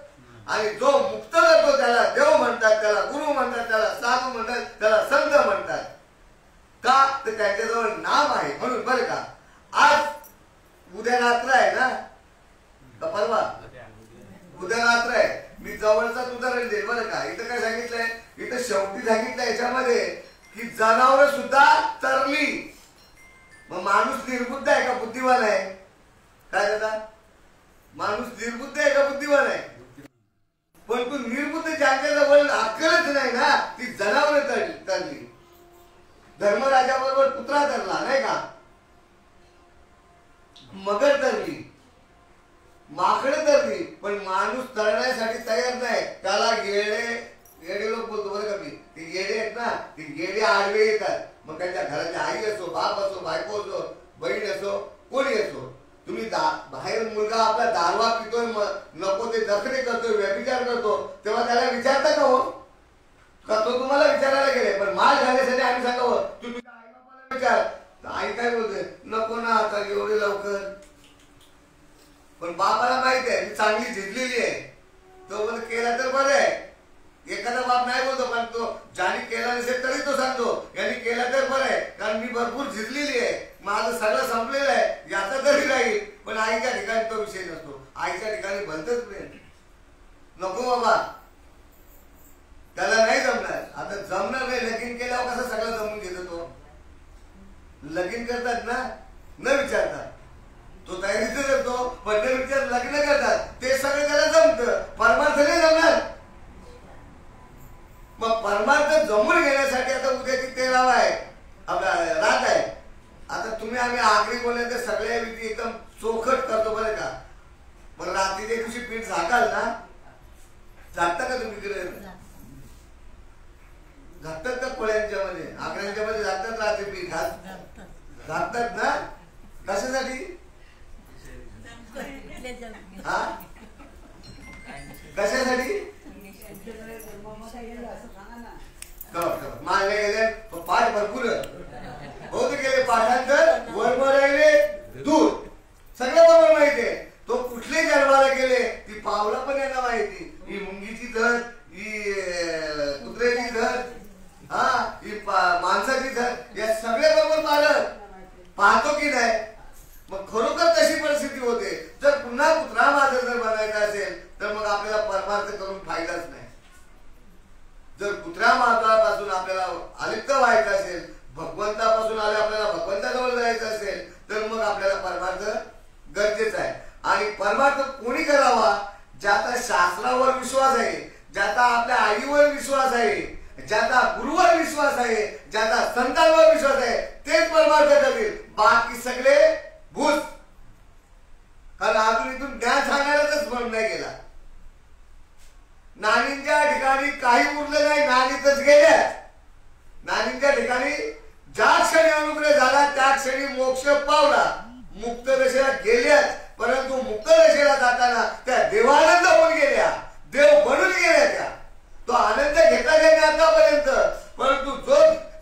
A: आणि जो मुक्त करतो त्याला देव म्हणतात, त्याला गुरु म्हणतात, त्याला साधू म्हणतात, त्याला संत म्हणतात. का तर त्यांच्याजवळ नाम आहे म्हणून बरं का. आज उद्या रात्र आहे ना का परवा, उद्या रात्र आहे. मी जवळचाच उदाहरण देईल बरं का. इथं काय सांगितलंय, इथं शेवटी सांगितलंय याच्यामध्ये की जनावर सुद्धा तरली. मग माणूस निर्बुद्ध आहे का बुद्धिवान आहे? काय दादा, माणूस निर्बुद्ध आहे का बुद्धिवान आहे? पण तू निर्बुद्ध ज्यांच्याजवळ अक्कलच नाही ना, ती जनावर तरली. धर्मराजाबरोबर कुत्रा तरला नाही का, मगर तरली, माकडं तरली, पण माणूस तरण्यासाठी तयार नाही. त्याला येडे लोक बोलतो बरं का मी, ते येडे आहेत ना, ते येडे आडवे येतात. मग त्यांच्या घराची आई असो, बाप असो, बायको असो, बहीण असो, कोणी असो, तुम्ही बाहेर मुलगा आपला दारवा पितोय, नको ते दखणे करतोय, व्यभिचार करतो, तेव्हा त्याला विचारता का हो? का तो तुम्हाला विचारायला गेले? पण माल घालण्यासाठी आम्ही सांगावं तू तुझ्या आई बापाला विचार. आई काय बोलते, नको ना आता एवढे लवकर. पण बापाला माहित आहे मी चांगली झिजलेली आहे, तो म्हणजे केला तर बरं आहे. एखादा बाप नाही बोलतो, पण तो ज्याने केला नसेल तरी तो सांगतो यांनी केला तर बरं आहे, कारण मी भरपूर झिजलेली आहे, माझं सगळं संपलेलं आहे, याचा तरी राहील. पण आईच्या ठिकाणी तो विषय नसतो. आईच्या ठिकाणी भलतच प्रेम. नको बाबा, त्याला नाही जमणार. आता जमणार नाही, लगीन केल्यावर कसं सगळं जमून घेतो तो. लगीन करतात ना न विचारतात, तो तयारीच करतो, पण न विचार लग्न करतात, ते सगळं त्याला जमतं. परमार्थ नाही जमणार. मग परमार्थ जमून घेण्यासाठी आता उद्याची 13 आहे आपला रात आहे. आता तुम्ही आम्ही आगरी बोलण्याचे सगळ्या विधी एकदम चोखट करतो बरं का. पण रात्रीच्या दिवशी पीठ झाकाल ना, झाकता का तुम्ही तिकडे? झाकतात का पोळ्यांच्या मध्ये, आगऱ्यांच्या मध्ये झाकतात रात्री पीठ झाकतात ना? कशासाठी? हा कशासाठी? मानले गेले पाठ भरपूर होत गेले, पाठांतर वर राहिले दूर, सगळं बरोबर माहितीये. तो कुठले जन्माला गेले ती पावला पण यांना माहिती. ही मुंगीची धर, ही कुत्र्याची धर, हा ही माणसाची धर, या सगळ्या बरोबर पाहतो की नाही. मग खरोखर तशी परिस्थिती होते. जर पुन्हा कुत्रा माझा जर बनायचा असेल तर मग आपल्याला परमार्थ करून फायदाच नाही. जर कुत्र्या मार्गापासून आपल्याला अलिप्त व्हायचं असेल, भगवंतापासून आपल्याला भगवंताजवळ जायचं असेल तर मग आपल्याला परमार्थ गरजेचा आहे. आणि परमार्थ कोणी करावा? ज्याचा शास्त्रावर विश्वास आहे, ज्याचा आपल्या आईवर विश्वास आहे, ज्याचा गुरुवर विश्वास आहे, ज्याचा संतांवर विश्वास आहे, तेच परमार्थ करतील. बाकी सगळे भूत. कारण अजून इथून ज्ञान सांगायलाच म्हणून नाही गेला. नानींच्या ठिकाणी काही उरलं नाही, नानीतच गेल्या. नानींच्या ठिकाणी ज्या क्षणी अनुग्रह झाला त्या क्षणी मोक्ष पावला. मुक्त दशेला गेल्याच, परंतु मुक्त दशेला जाताना त्या देवानंद होऊन गेल्या, देव बनून गेल्या त्या. तो आनंद घेतला गेला आतापर्यंत, परंतु जो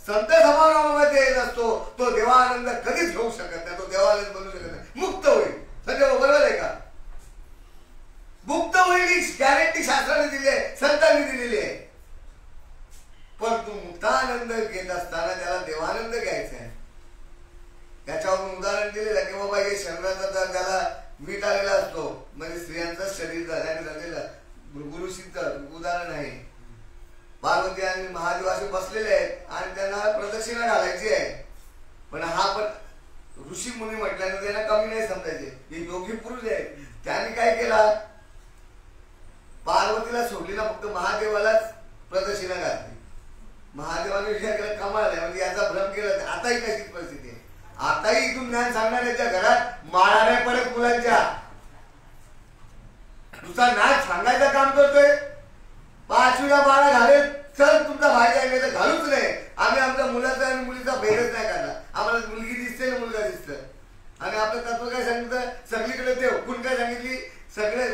A: संत समागमामध्ये नसतो तो देवानंद कधीच घेऊ शकत नाही, तो देवानंद बनू शकत नाही, मुक्त होईल. संजय बरोबर आहे का? मुक्त होईल ही गॅरंटी शास्त्राने दिली आहे, संतांनी दिलेली आहे. परंतु मुक्तानंद घेत असताना त्याला देवानंद घ्यायचा आहे. त्याच्यावरून उदाहरण दिलेला की बाबा हे शरीराचा त्याला मीठ आलेला असतो, म्हणजे स्त्रियांचं शरीर झालेलं गुरुशीचं उदाहरण आहे. पार्वती आणि महादेव असे बसलेले आहेत आणि त्यांना प्रदक्षिणा घालायची आहे. पण हा पण ऋषी मुनी म्हटल्याने त्यांना कमी नाही समजायचे, हे योगी पुरुष आहेत. त्यांनी काय केला, पार्वतीला सोडली ना, फक्त महादेवालाच प्रदक्षिणा घातली. महादेवाने विचार केला कमाल आहे, म्हणजे याचा भ्रम केला. आताही कशीच परिस्थिती आहे. आताही इथून ज्ञान सांगणाऱ्याच्या घरात माळा नाही पडत मुलांच्या. तुझा नाच सांगायचं काम करतोय, 5वीला माळा घालेल तर तुमचा फायदा आहे, तर घालूच नाही. आम्ही आमच्या मुलाचा आणि मुलीचा भेदच नाही काढला. आम्हाला मुलगी दिसते ना मुलगा दिसत. आणि आपलं तत्व काय सांगितलं, सगळीकडे देव. कुण काय सांगितली, सगळे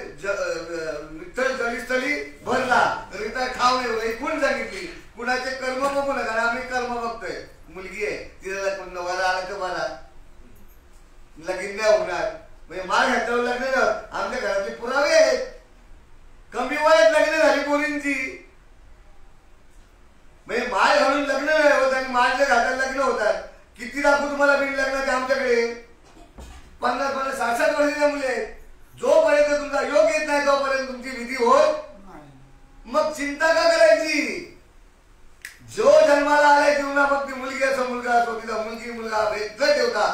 A: विठ्ठल जळीस्थळी भरला रिता ठाव नाही. कोण सांगितली, कुणाचे कर्म बघू नका. आम्ही कर्म बघतोय. मुलगी आहे तिला नवरा आला तर मला लगीन नाही होणार, म्हणजे माळ घातल्यावर लग्न. आमच्या घरातले पुरावे आहेत, कमी वयात लग्न झाली पोरींची, म्हणजे माळ घालून लग्न नाही होत आणि माळच्या घाटात लग्न होतात. किती दाखवू तुम्हाला बिन लग्नाचे आमच्याकडे? 50-50, 60-60 वर्षाच्या मुले आहेत. जोपर्यंत तुमचा योग येत नाही तोपर्यंत तुमची विधी होत, मग चिंता का करायची? जो जन्माला आलाय जीवना, मग ती मुलगी असो मुलगा असो, तिचा मुलगी मुलगा भेद ठेवता.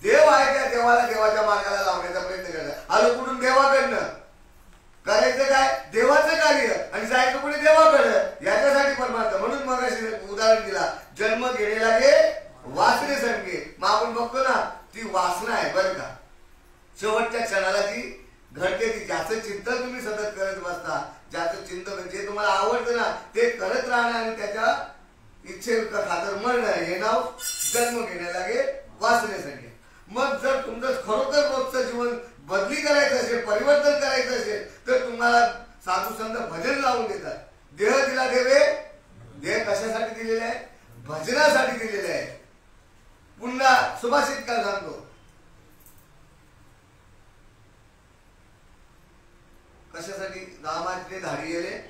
A: देव आहे त्या देवाला देवाच्या मार्गाला लावण्याचा प्रयत्न करता. आलो कुठून? देवाकडनं. करायचं काय? देवाचं कार्य आणि जायचं कुठे? देवाकडं. याच्यासाठी परमार्थ. म्हणून मग उदाहरण दिला, जन्म घेणे लागे वासने संगे. मग आपण बघतो ना, ती वासना आहे बरं का. शेवटच्या क्षणाला ती घडते. ती ज्याचं चिंतन तुम्ही सतत करत बसता, ज्याचं चिंतन जे तुम्हाला आवडतं ना ते करत राहणं आणि त्याच्या इच्छे खातर मरणं, हे नाव जन्म घेणे लागे वासनेसाठी. मग जर तुमचं खरोखर रोजचं जीवन बदली करायचं असेल, परिवर्तन करायचं असेल, तर तुम्हाला साधू संत भजन लावून देतात. देह दिला देवे. देह कशासाठी दिलेले आहे? भजनासाठी दिलेले आहे. पुन्हा सुभाषित काय सांगतो, कशासाठी? रामाचे धाडी गेले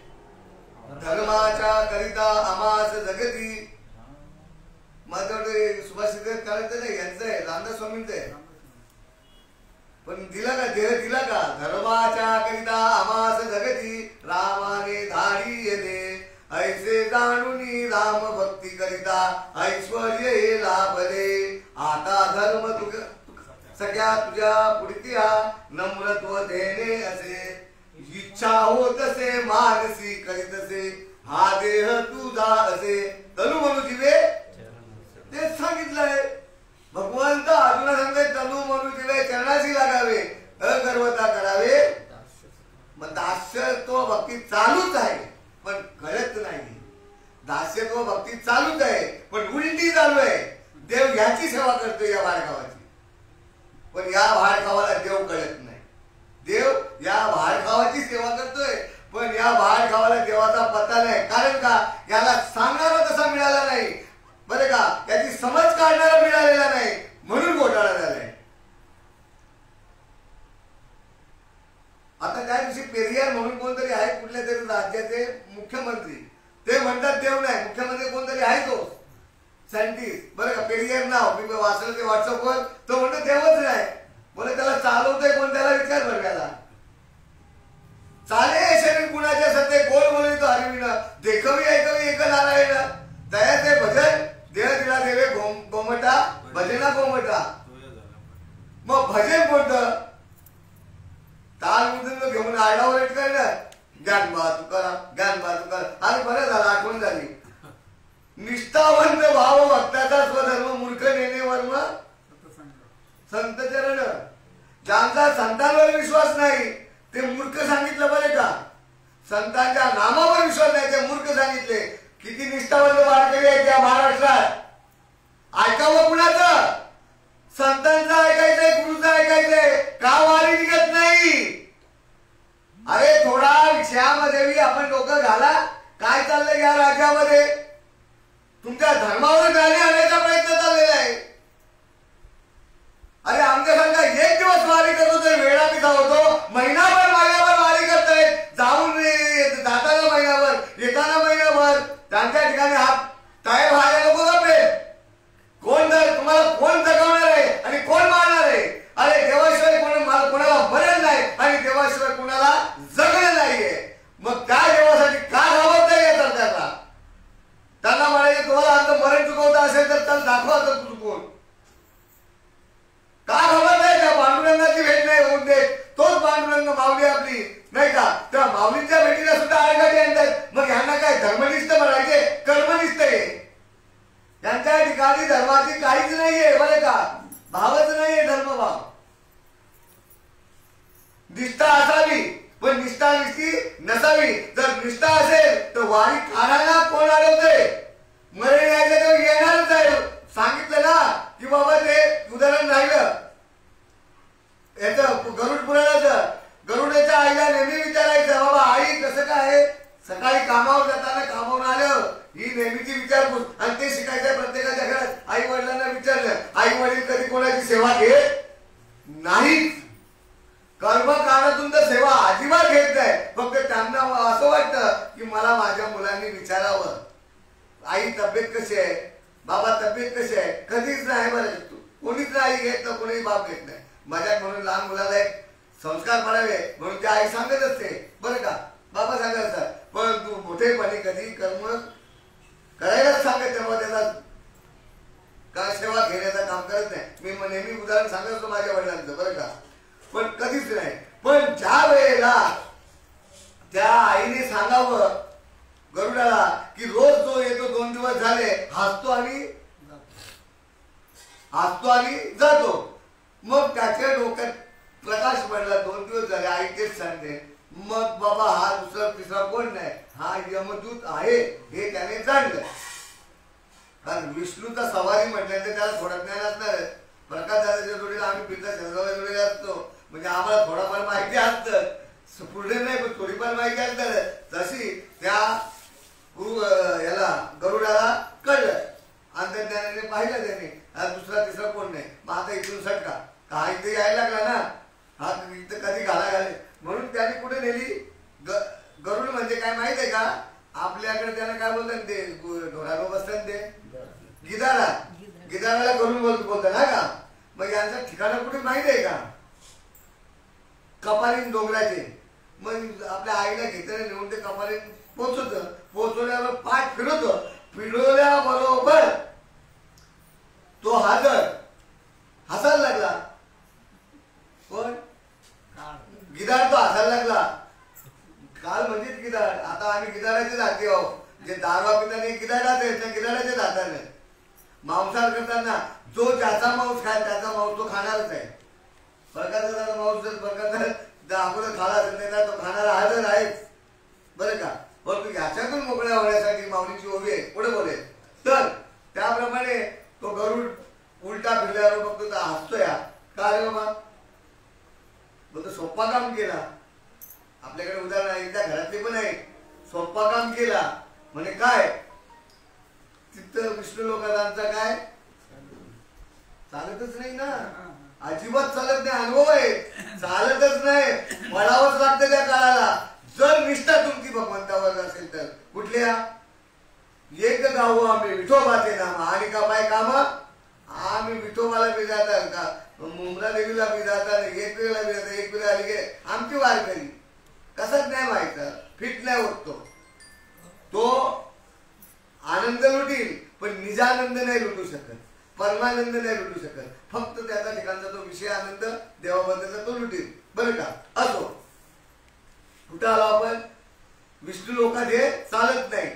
A: धर्माच्या करिता आमास जगती. माझं सुभाषित करायचं नाही, यांचं आहे, रामदास स्वामींचं आहे. पण दिला का? देह दिला का? धर्माच्या करिता आमास जगती रामाने धाडी येणे, ऐसे जाणूनी राम भक्ती करिता ऐश्वर्य लाभले. आता धर्म सगळ्या तुझ्या पुढती नम्रत्व देणे असे, इच्छा होत असे मानसी करीतसे, हा देह तुझा असे तनु म्हणू जीवे. तेच सांगितलंय भगवंत अर्जुना सांगते, तनु म्हणू जीवे चरणाशी लागावे, अगर्वता करावे. मग दास्यत्व भक्ती चालूच आहे पण कळत नाही. दास्यत्व भक्ती चालूच आहे पण उलटी चालू आहे. देव याची सेवा करतोय या भाडखावाची, पण या भाडखावाला देव कळत नाही. देव या भाडखावाची सेवा करतोय पण या भाडखावाला देवाचा पत्ता नाही. कारण का? याला सांगणारा तसा मिळाला नाही बरं का, याची समज काढणारा मिळालेला नाही, म्हणून घोटाळा झालाय. आता त्या दिवशी पेरियार म्हणून कोणतरी आहे कुठल्या तरी राज्याचे मुख्यमंत्री, ते म्हणतात देव नाही. मुख्यमंत्री कोणतरी आहे तो सायंटिस्ट बरं का, पेरियार नाव मी वाचलं ते व्हॉट्सअपवर. तो म्हणतो देवच नाही. बोले त्याला चालवतोय कोण? त्याला विचार भरण्याला. चाले शरीर कुणाच्या सत्य कोण बोलतो तो हरिविना, देखवी ऐकवी एक नारायण. दयाचे भजन देह दिला देवे गोमटा भजना गोमटा. मग भजन कोणतं? ताल मृदंग घेऊन आरडाओरड करणं, ज्ञान बा तुकाराम ज्ञान बा तुकाराम. आणि बरं झालं आठवण झाली. निष्ठावंत भाव भक्ताचा स्वधर्म मूर्ख नेणे वर्म संत चरण. ज्यांचा संतांवर विश्वास नाही ते मूर्ख सांगितलं बरे का. संतांच्या नामावर विश्वास नाही ते मूर्ख सांगितले. किती निष्ठावंत वारकरी आहेत या महाराष्ट्रात. ऐकावं कुणाचं? संतांचं ऐकायचंय, गुरुचं ऐकायचंय. का वारी निघत नाही? अरे थोडा श्यामदेवी आपण डोकं घाला. काय चाललंय या राज्यामध्ये? तुमच्या धर्मावर गाणी आणायचा प्रयत्न चाललेला आहे. अरे आमच्यासारखा एक दिवस वारी करतो तर वेळा पिता होतो. महिनाभर वारी करतायत. जाऊन जाताना महिनाभर, येताना महिनाभर. त्यांच्या ठिकाणी हात तयार व्हायला नको का? कोण तुम्हाला कोण जगवणार आहे आणि कोण मारणार आहे? दाखवा तर तू कोण का खबर नाही का पांडुरंगाची भेट नाही होऊन दे तोच पांडुरंग माऊली आपली नाही का त्या माऊलीच्या भेटीला सुद्धा आळगाठी आणतात मग ह्यांना काय धर्मनिष्ठ म्हणायचे कर्मनिष्ठ आहे यांच्या ठिकाणी धर्माची काहीच नाहीये बरे का भावच नाहीये धर्मभाव निष्ठा असावी पण निष्ठा निष्ठी नसावी जर निष्ठा असेल तर वारी काढायला कोण अडवतंय मरे यायचं तर येणारच आहे सांगितलं ना की बाबा ते उदाहरण राहिलं याचं गरुड पुराणाचं गरुडाच्या आईला नेहमी विचारायचं बाबा आई कसं काय सकाळी कामावर जाताना कामावून आलं ही नेहमीची विचारपूस आणि ते शिकायचं प्रत्येकाच्या घरात आई वडिलांना विचारलं आई वडील कधी कोणाची सेवा घेत नाहीत कर्मकांडातून तर सेवा अजिबात घेत नाही फक्त त्यांना असं वाटतं की मला माझ्या मुलांनी विचारावं आई तब्येत कशी आहे बाबा तब्येत कशी आहे कधीच नाही बरं कोणीच नाही घेत तर कोणीही बाप घेत नाही माझ्या म्हणून लहान मुलाला एक संस्कार पडावे म्हणून ती आई सांगत असते बरं का बाबा सांगत असतात पण तू मोठेपणी कधी कर्म करायलाच सांगत तेव्हा त्याला काय सेवा घेण्याचं काम करत नाही मी नेहमी उदाहरण सांगत असतो माझ्या वडिलांचं बरं का पण कधीच नाही पण ज्या वेळेला त्या आईने सांगावं गरुडाला की रोज जो येतो 2 दिवस झाले हसतो आणि जातो मग त्याच्या डोक्यात प्रकाश पडला 2 दिवस झाले आई तेच सांगते मग बाबा हा दुसरा तिसरा कोण नाही हा यमदूत आहे हे त्याने जाणलं कारण विष्णूचा सवारी म्हटल्यानंतर त्याला थोडं ज्ञान असणार प्रकाश दादाच्या जोडीला आम्ही पिता शंकराच्या जोडीला असतो म्हणजे आम्हाला थोडाफार माहिती असतं पुढे नाही पण थोडीफार माहिती असतात तशी त्या याला गरुडाला कळलं अंतर्ज्ञानाने पाहिलं त्याने दुसरा तिसरा कोण नाही मग आता इथून सटका का इथे यायला लागला ना हा इथं कधी घाले म्हणून त्याने कुठे नेली गरुड म्हणजे काय माहित आहे का आपल्याकडे त्याला काय बोलतात ते ढोरावर बसतात ते गिधाडाला गरुड बोलतात ना का मग यांचं ठिकाण कुठे माहित आहे का कपालीन डोंगराचे मग आपल्या आईला घेताना नेऊन ते कपालीन पोचवल्यावर पाठ फिरवल्याबरोबर तो हसायला लागला पण गिधाड तो हसायला लागला काल म्हणजेच गिधाड आता आम्ही गिधाडाचे जाते आहोत जे दारू पिताने गिधाडाचे त्या गिधाडाचे जाताना मांसाहार करताना जो ज्याचा मांस खाय त्याचा मांस तो खाणारच आहे प्रकारचा मांस जर प्रकारचा अगोदर खाला असेल नाही तो खाणारा हजर आहेच बरं का परंतु याच्यातून मोकळ्या होण्यासाठी माऊलीची ओवी आहे पुढे बोलेल तर त्याप्रमाणे तो गरुड उलटा फिरल्यावर बघतो तर हसतोय का रे बाबा बोलतो सोप्पा काम केला आपल्याकडे उदाहरण आहे त्या घरातले पण आहे सोप्पा काम केला म्हणजे काय तिथं विष्णू लोकांचा काय चालतच नाही ना अजिबात चालत नाही अनुभव आहे चालतच नाही पडावंच लागतं त्या काळाला जर निष्ठा तुमची भगवंतावर असेल तर कुठल्या एक गाव आम्ही विठोबाचे नाम आणि का बाय काम आम्ही विठोबाला बी जातात का मुंबरा देवीला बी जातात एक वेळेला बी जातात एक वेळेला आली गे आमची वारकरी कसाच नाही माहित फिट नाही होत तो आनंद लुटील पण निजानंद नाही लुटू शकत परमानंद नाही लुटू शकत फक्त त्याचा ठिकाणचा तो विषय आनंद देवाबद्दलचा तो लुटील बरं का असो कुठं आलो आपण विष्णू लोकात हे चालत नाही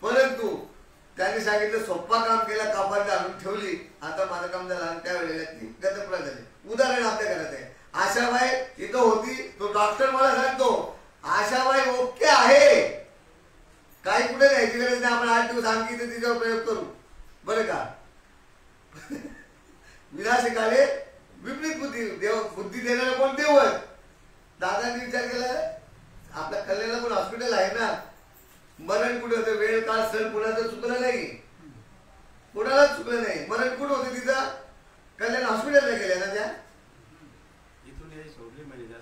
A: परंतु त्यांनी सांगितलं सोप्पा काम केला कापार आणून ठेवली आता माझं काम झालं आणि त्यावेळेला ती गतप्रा झाली उदाहरण आपल्या घरात आहे आशाबाई इथं होती तो डॉक्टर मला सांगतो आशाबाई ओके आहे काही कुठे न्यायची गरज नाही आपण 8 दिवस आणखी तर तिच्यावर प्रयोग करू बरं का विनाशिकाले विपरीत बुद्धी देणारा कोण देवच दादांनी विचार केला आपल्या कल्याणला पण हॉस्पिटल आहे ना मरण कुठे होतं वेळ काळ सण कुणाचं चुकलं नाही कुणालाच चुकलं नाही मरण कुठं होतं तिथं कल्याण हॉस्पिटलला गेल्या ना त्या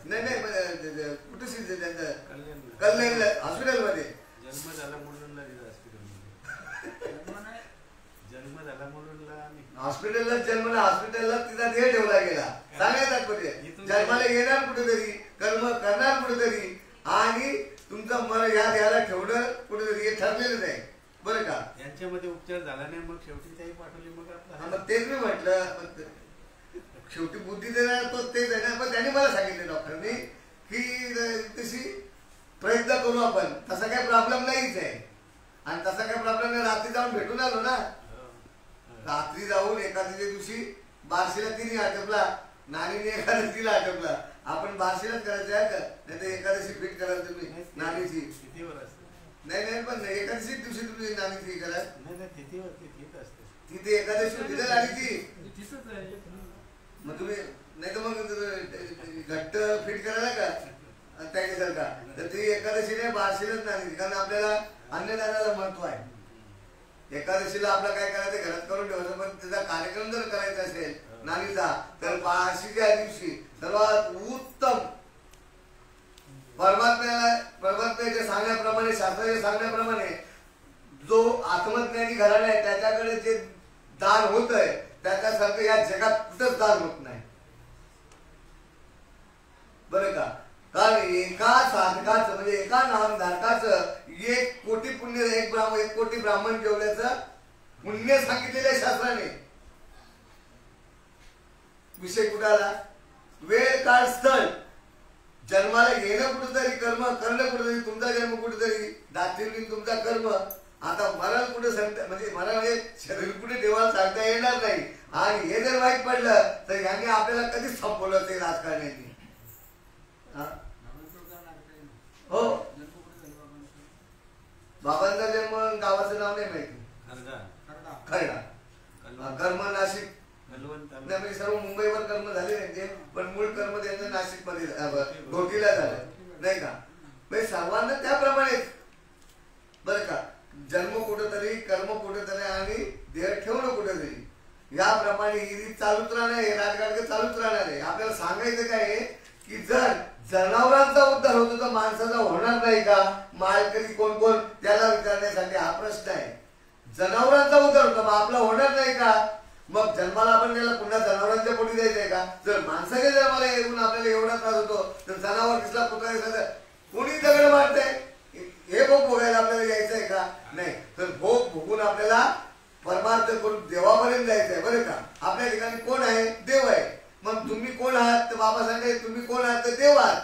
A: नाही नाही कुठे त्यांचं कल्याण हॉस्पिटल मध्ये
B: जन्म झाला म्हणून
A: हॉस्पिटलला हॉस्पिटलला तिचा देह ठेवला गेला सांगायचा कुठे जन्माला येणार कुठेतरी कर्म करणार कुठेतरी आणि तुमचं मन या देहाला ठेवणं कुठेतरी हे ठरलेलं नाही बरं का.
B: यांच्यामध्ये उपचार झाला नाही, मग शेवटी त्याही पाठवली. मग
A: आपलं तेच मी म्हटलं, शेवटी बुद्धी देणार तो तेच आहे ना. पण त्यांनी मला सांगितले डॉक्टरनी की तशी प्रयत्न करू आपण, तसा काही प्रॉब्लेम नाहीच आहे. आणि तसा काही प्रॉब्लेम नाही. रात्री जाऊन भेटून आलो ना, रात्री जाऊन एखाद्या दिवशी बारशीला तिने आटपला, नानीने एकादशीला आटपला. आपण बारशीलाच करायचं आहे का, नाही तर एकादशी फिट करायला तुम्ही नानीची. नाही नाही, पण एकादशी दिवशी तुम्ही नानीची करा. तिथे एकादशी होती ना नानीची, मग तुम्ही नाही तर मग घट्ट फिट करायला का त्याच्यासारखा, तर ती एकादशीने बारशीलाच नानीची. कारण आपल्याला अन्नदानाला महत्व आहे. एकादशीला आपलं काय करायचं घरात करून ठेवायचं, पण त्याचा कार्यक्रम जर करायचा असेल नानीचा, तर बारशीच्या दिवशी सर्वात उत्तम परमात्म्याच्या सांगण्याप्रमाणे, शास्त्राच्या सांगण्याप्रमाणे जो आत्मज्ञानी घराणा आहे त्याच्याकडे जे दान होत आहे त्याच्यासारखं या जगात कुठंच दान होत नाही, बरं का. कारण एका साधकाचं म्हणजे एका नामधारकाचं 1 कोटी पुण्य, 1 कोटी ब्राह्मण जेवल्याचं पुण्य सांगितलेलं आहे शास्त्राने. विषय कुठाला, वेळ काळ स्थळ, जन्माला येणं कुठेतरी कर्म, करणं कुठेतरी, तुमचा जन्म कुठेतरी, दाखिल तुमचा कर्म. आता मरण कुठे सांगता, म्हणजे मरण म्हणजे शरीर कुठे देवाला सांगता येणार नाही. आणि हे जर वाईट पडलं तर यांनी आपल्याला कधीच संपवलं ते राजकारण्यांनी. हो, बाबांचा जन्म गावाचं नाव नाही माहिती, खरडा. कर्म नाशिक, म्हणजे सर्व मुंबईवर कर्म झाले त्यांचे, पण मूळ कर्म त्यांचं नाशिक मध्ये घोटीला झालं, नाही का. म्हणजे सर्वांना त्याप्रमाणे, बरं का. जन्म कुठेतरी, कर्म कुठेतरी आणि देह ठेवणं कुठेतरी, याप्रमाणे ही रीत चालूच राहणार आहे, राजकारण चालूच राहणार आहे. आपल्याला सांगायचं काय आहे की जर जनावरांचा उद्धार होतो तर माणसाचा होणार नाही का. मालकरी कोण कोण त्याला विचारण्यासाठी हा प्रश्न आहे. जनावरांचा उद्धार होतो मग आपला होणार नाही का. मग जन्माला आपण त्याला पुन्हा जनावरांच्या पोटी द्यायचंय का. जर माणसाच्या जन्माला येऊन आपल्याला एवढा त्रास होतो तर जनावर दिसला कुत्रा दिसला कोणी दगड मारतंय, हे भोग भोगायला आपल्याला यायचंय का. नाही, तर भोग भोगून आपल्याला परमार्थ करून देवापर्यंत जायचंय, बरं का. आपल्या ठिकाणी कोण आहे, देव आहे. मग तुम्ही कोण आहात तर बाबा सांगते तुम्ही कोण आहात तर देव आहात.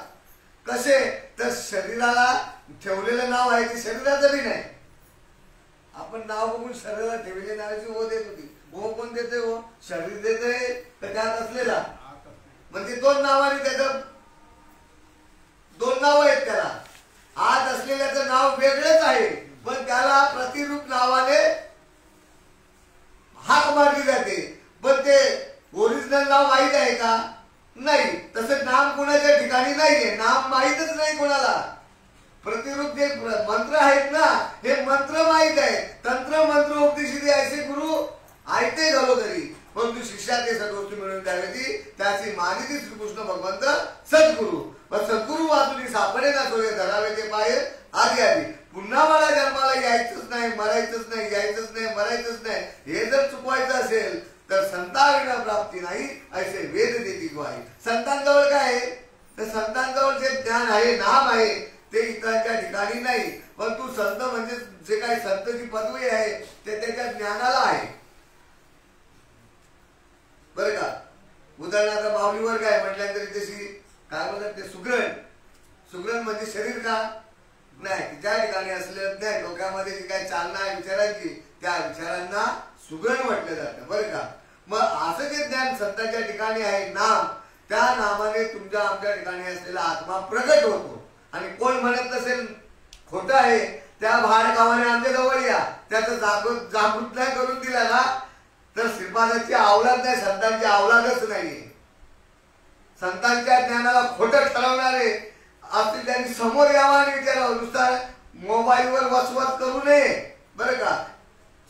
A: कसे तर शरीराला ठेवलेलं नाव आहे ते शरीराचं बी नाही. आपण नाव बघून शरीराला ठेवलेल्या नावाची हो देत होती. हो कोण देते, हो शरीर देते तर त्यात असलेला, म्हणजे 2 नावाने त्याचं 2 नाव आहेत त्याला. आत असलेल्याचं नाव वेगळंच आहे पण त्याला प्रतिरूप नावाने हाक मारली जाते. पण ते ओरिजिनल नाव माहीत आहे का, नाही. तसं नाम कोणाच्या ठिकाणी नाहीये, नाम माहीतच नाही कोणाला. प्रतिरूप जे मंत्र आहेत ना हे मंत्र माहीत आहे. तंत्र मंत्र उपदेशी ऐसे गुरु ऐकते घरोघरी, परंतु शिष्या ते सद्वस्तू मिळवून द्यावी त्याची मानिती श्रीकृष्ण भगवंत सद्गुरु. पण सद्गुरु वाचून सापडे ना सोये धरावे ते पाय आधी आधी. पुन्हा मला जन्माला यायचंच नाही, मरायचंच नाही, यायचंच नाही, मरायचंच नाही, हे जर चुकवायचं असेल तर संतांना प्राप्ती नाही असे वेद देती ग्वाही. संतांजवळ काय आहे तर संतांजवळ जे ज्ञान आहे, नाम आहे ते इतरांच्या ठिकाणी नाही. पण तू संत म्हणजे जे काही संतची पदवी आहे ते त्याच्या ज्ञानाला आहे, बरं का. उदाहरणार्थ माऊली वर्ग आहे म्हटल्यानंतर तशी काय म्हणतात ते सुगरण. सुगरण म्हणजे शरीर का नाही, ज्या ठिकाणी असलेलं ज्ञान डोक्यामध्ये जी काही चालना आहे विचारांची त्या विचारांना सुगरण म्हटलं जातं, बरं का. मग असं जे ज्ञान संतांच्या ठिकाणी आहे नाम, त्या नामाने तुमच्या आमच्या ठिकाणी असलेला आत्मा प्रगट होतो. आणि कोण म्हणत नसेल खोटं आहे त्या बाहेर गावाने आमच्या जवळ या, त्याचं जागृत नाही करून दिला ना तर श्रीपादाची अवलाद नाही, संतांची अवलादच नाहीये. संतांच्या ज्ञानाला खोटं ठरवणारे असतील त्यांनी समोर यावं आणि विचारावं. नुसता मोबाईलवर वसवत करू नये, बरं का.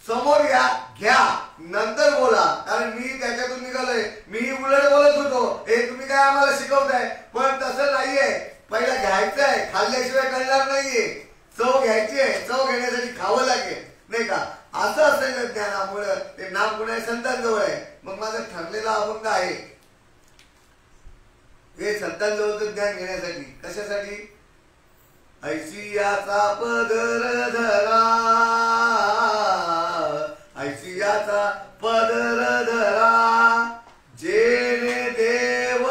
A: समोर या, घ्या, नंतर बोला. कारण मी त्याच्यातून निघालोय, मी उलट बोलत होतो, हे तुम्ही काय आम्हाला शिकवताय, पण तसं नाहीये. पहिला घ्यायचं आहे, खाल्ल्याशिवाय कळणार नाहीये. चव घ्यायची आहे, चव घेण्यासाठी खावं लागेल, नाही का. असं असलेलं ज्ञानामुळे ते नाम गुण संतांजवळ आहे. मग माझं ठरलेला अभंग आहे हे संतांजवळचं ज्ञान घेण्यासाठी. कशासाठी ऐशियाचा पदर धरा, ऐशियाचा पदर धरा, जेणे देव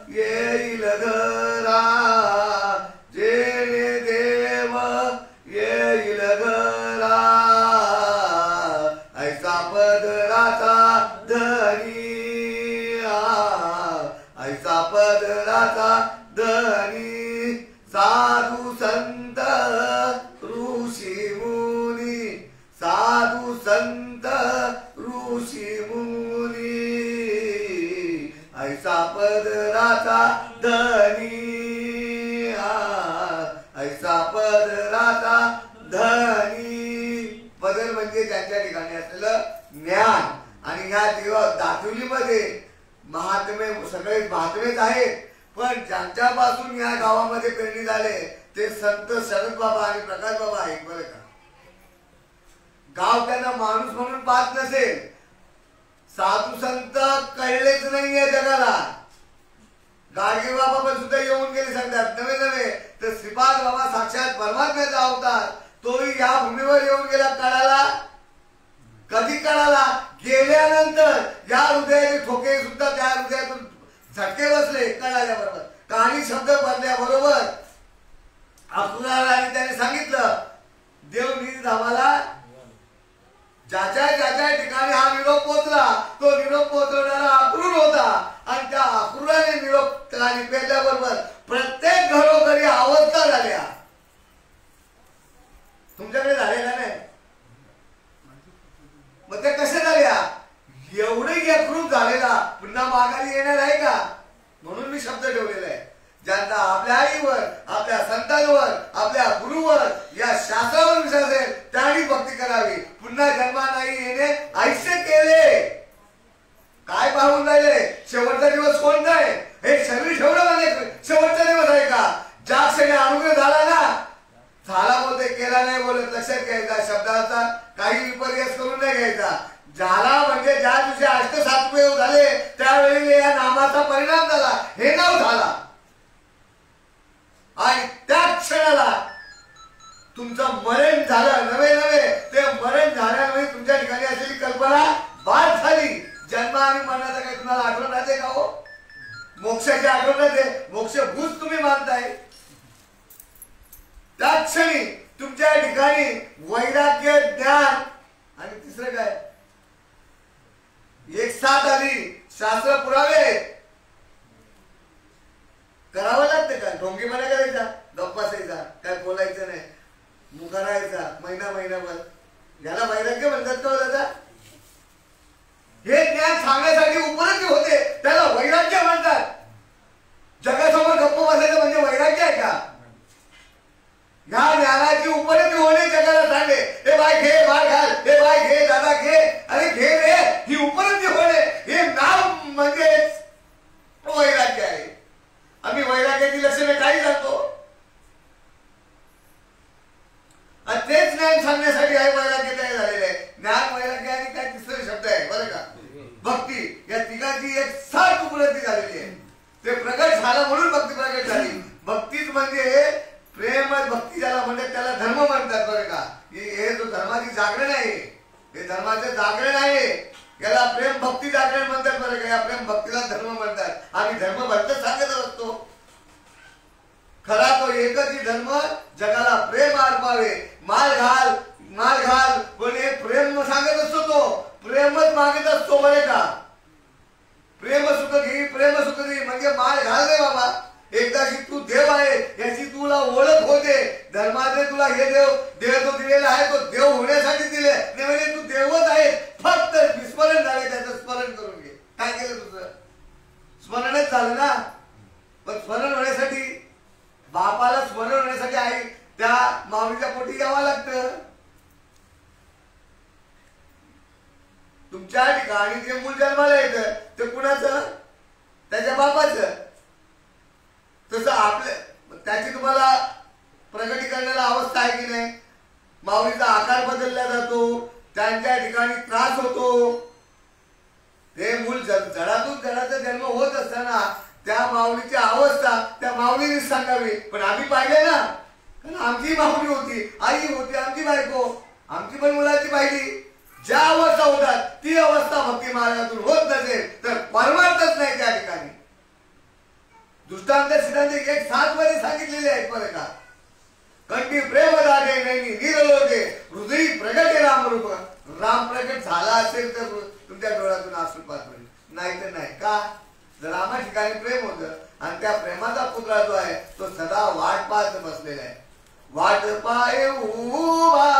A: येईल घरा, जेणे देव येईल घरा, ऐसा पदराचा धनी, ऐसा पदराचा धनी, साधू संत ऋषी मुनी, साधू संत ऋषी मुनी, ऐसा पदराचा धनी, ऐसा पदराचा धनी. पदर म्हणजे त्यांच्या ठिकाणी असलेलं ज्ञान. आणि या दातुलीमध्ये महात्मे, सगळे महात्मेच आहेत, पण ज्यांच्यापासून या गावामध्ये प्रेरित झाले ते संत शरद बाबा आणि प्रकाश बाबा आहेत. बरं का, गाव त्यांना माणूस म्हणून पाहत नसेल, साधू संत कळलेच नाहीये जगाला. गाडगे बाबा पण सुद्धा येऊन गेले सांगतात नवे नवे, तर श्रीपाद बाबा साक्षात परमात्म्याचा अवतार, तोही या भूमीवर येऊन गेला कळाला. कधी कळाला? गेल्यानंतर या हृदयाचे ठोके सुद्धा त्या हृदयातून झटके बसले कळाल्याबरोबर. काही शब्द पडल्याबरोबर अक्रूराला त्याने सांगितलं, देव निधामाला ज्याच्या ज्याच्या ठिकाणी हा निरोप पोहोचला, तो निरोप पोहोचवणारा अक्रूर होता. आणि त्या अक्रूराने निरोप पेरल्याबरोबर प्रत्येक घरोघरी अवस्था झाल्या. तुमच्याकडे झालेला नाही? मग ते कसे झाल्या? एवढे अक्रूर झालेला पुन्हा माघारी येणार आहे का? म्हणून मी शब्द ठेवलेला आहे, ज्यांना आपल्या आईवर, आपल्या संतांवर, आपल्या गुरुवर, या शास्त्रावर विश्वास असेल त्यांनी भक्ती करावी. पुन्हा जन्मा नाही येणे आयुष्य केले. काय पाहून राहिले? शेवटचा दिवस कोणता आहे? हे शरीर ठेवणं म्हणजे शेवटचा दिवस आहे का? ज्या क्षणी अनुग्रह झाला ना, झाला बोलते, केला नाही बोलत. लक्षात घ्यायचा, शब्दाचा काही विपर्यास करून नाही घ्यायचा. झाला म्हणजे ज्या दिवशी अष्टसात्वयोग झाले त्यावेळी या नामाचा परिणाम झाला, हे नाव झाला. आणि त्या क्षणाला तुमचं मरण झालं. नवे नवे ते मरण झाल्यामुळे तुमच्या ठिकाणी असलेली कल्पना बाद झाली. जन्म आणि मरणाचं काही तुम्हाला आठवण राहते का हो? मोक्षाची आठवण राहते? मोक्ष भूत तुम्ही मानताय. त्या क्षणी तुमच्या ठिकाणी वैराग्य, ज्ञान आणि तिसरं काय एक साथ आली. शास्त्र पुरावे करावं लागतं का? ढोंगीपणा करायचा, गप्पा असायचा, काय बोलायचं नाही, मुखा राहायचा महिनाभर. याला वैराग्य म्हणतात का दादा? हे ज्ञान सांगण्यासाठी उपरती होते त्याला वैराग्य म्हणतात. जगासमोर गप्प बसायचं म्हणजे वैराग्य आहे का? ह्या ज्ञानाची उपरती होणे जगाला सांगे, हे बाय घे, बाय घाल, हे बाय घे, दादा घे, अरे घे रे, ही उपरती होणे हे नाव म्हणजे वैराग्य आहे. आम्ही वैराग्याची लक्षणे काही सांगतो, आणि तेच ज्ञान सांगण्यासाठी आहे वैराग्य तयार झालेले आहे. ज्ञान, वैराग्य आणि काय तिसरे शब्द आहे बरं का, भक्ती. या तिघांची एक साथ उपलब्धी झालेली आहे. ते प्रगट झालं म्हणून भक्ती प्रगट झाली. भक्तीच म्हणजे प्रेम, भक्ती ज्याला म्हणतात त्याला धर्म म्हणतात बरं का. हे जो धर्माची जागरण आहे, हे धर्माचे जागरण आहे, याला प्रेम भक्ती जागरण म्हणतात बरं का. या प्रेम भक्तीला धर्म म्हणतात. आम्ही धर्म भक्त सांगत असतो. खरा तो एकच धर्म जगाला प्रेम अर्पावे. माल घाल, माल घाल, पण हे प्रेम सांगत असतो. तो प्रेमच मागत असतो बरे का. प्रेम सुख घे, प्रेम सुख घे म्हणजे माल घाल रे बाबा. एकदाची तू देव आहे याची तुला ओळख होते. धर्माचे तुला हे देव तो दिलेला आहे, तो देव होण्यासाठी दिले म्हणजे तू देवच आहे. फक्त विस्मरण झाले, त्याचं स्मरण करून घे. काय केलं तुझं? स्मरणच झालं ना. पण स्मरण होण्यासाठी, बापाला स्मरण होण्यासाठी आई त्या माऊलीच्या पोटी यावं लागतं. तुमच्या ठिकाणी जे मूल जन्माला येतं ते कुणाचं? त्याच्या बापाचं. तसं आपल्या त्याची तुम्हाला प्रगटीकरणाला अवस्था आहे की नाही? माऊलीचा आकार बदलला जातो, त्यांच्या ठिकाणी त्रास होतो. ते मूल जडातून जडाचा जन्म होत असताना त्या माऊलीची अवस्था त्या माऊलीने सांगावी. पण आम्ही पाहिले ना, आमची माऊली होती, आई होती, आमची बायको, आमची पण मुलाची पाहिली. ज्या अवस्था होतात ती अवस्था भक्ती मार्गातून होत नसेल तर परमार्थच नाही त्या ठिकाणी. दृष्टांत सिद्धांत 1:7 मध्ये सांगितलेले आहेत बरं का. कंठी प्रेम दाटे नाही निरलोटे हृदयी प्रगटे रामरूप. राम प्रगट झाला असेल तर तुमच्या डोळ्यातून अश्रुपात होईल, नाही तर नाही. का? जर रामा ठिकाणी प्रेम होतं आणि त्या प्रेमाचा पुतळा जो आहे तो सदा वाट पाहत बसलेला आहे. वाट पाहे उभा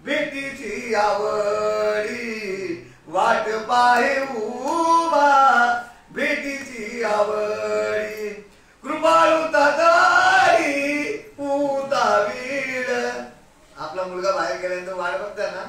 A: भेटीची आवडी, वाट पाहे उभा भेटीची आवडी, कृपाळू तातारी उतावीड. आपला मुलगा बाहेर गेल्यानंतर वाट बघता ना,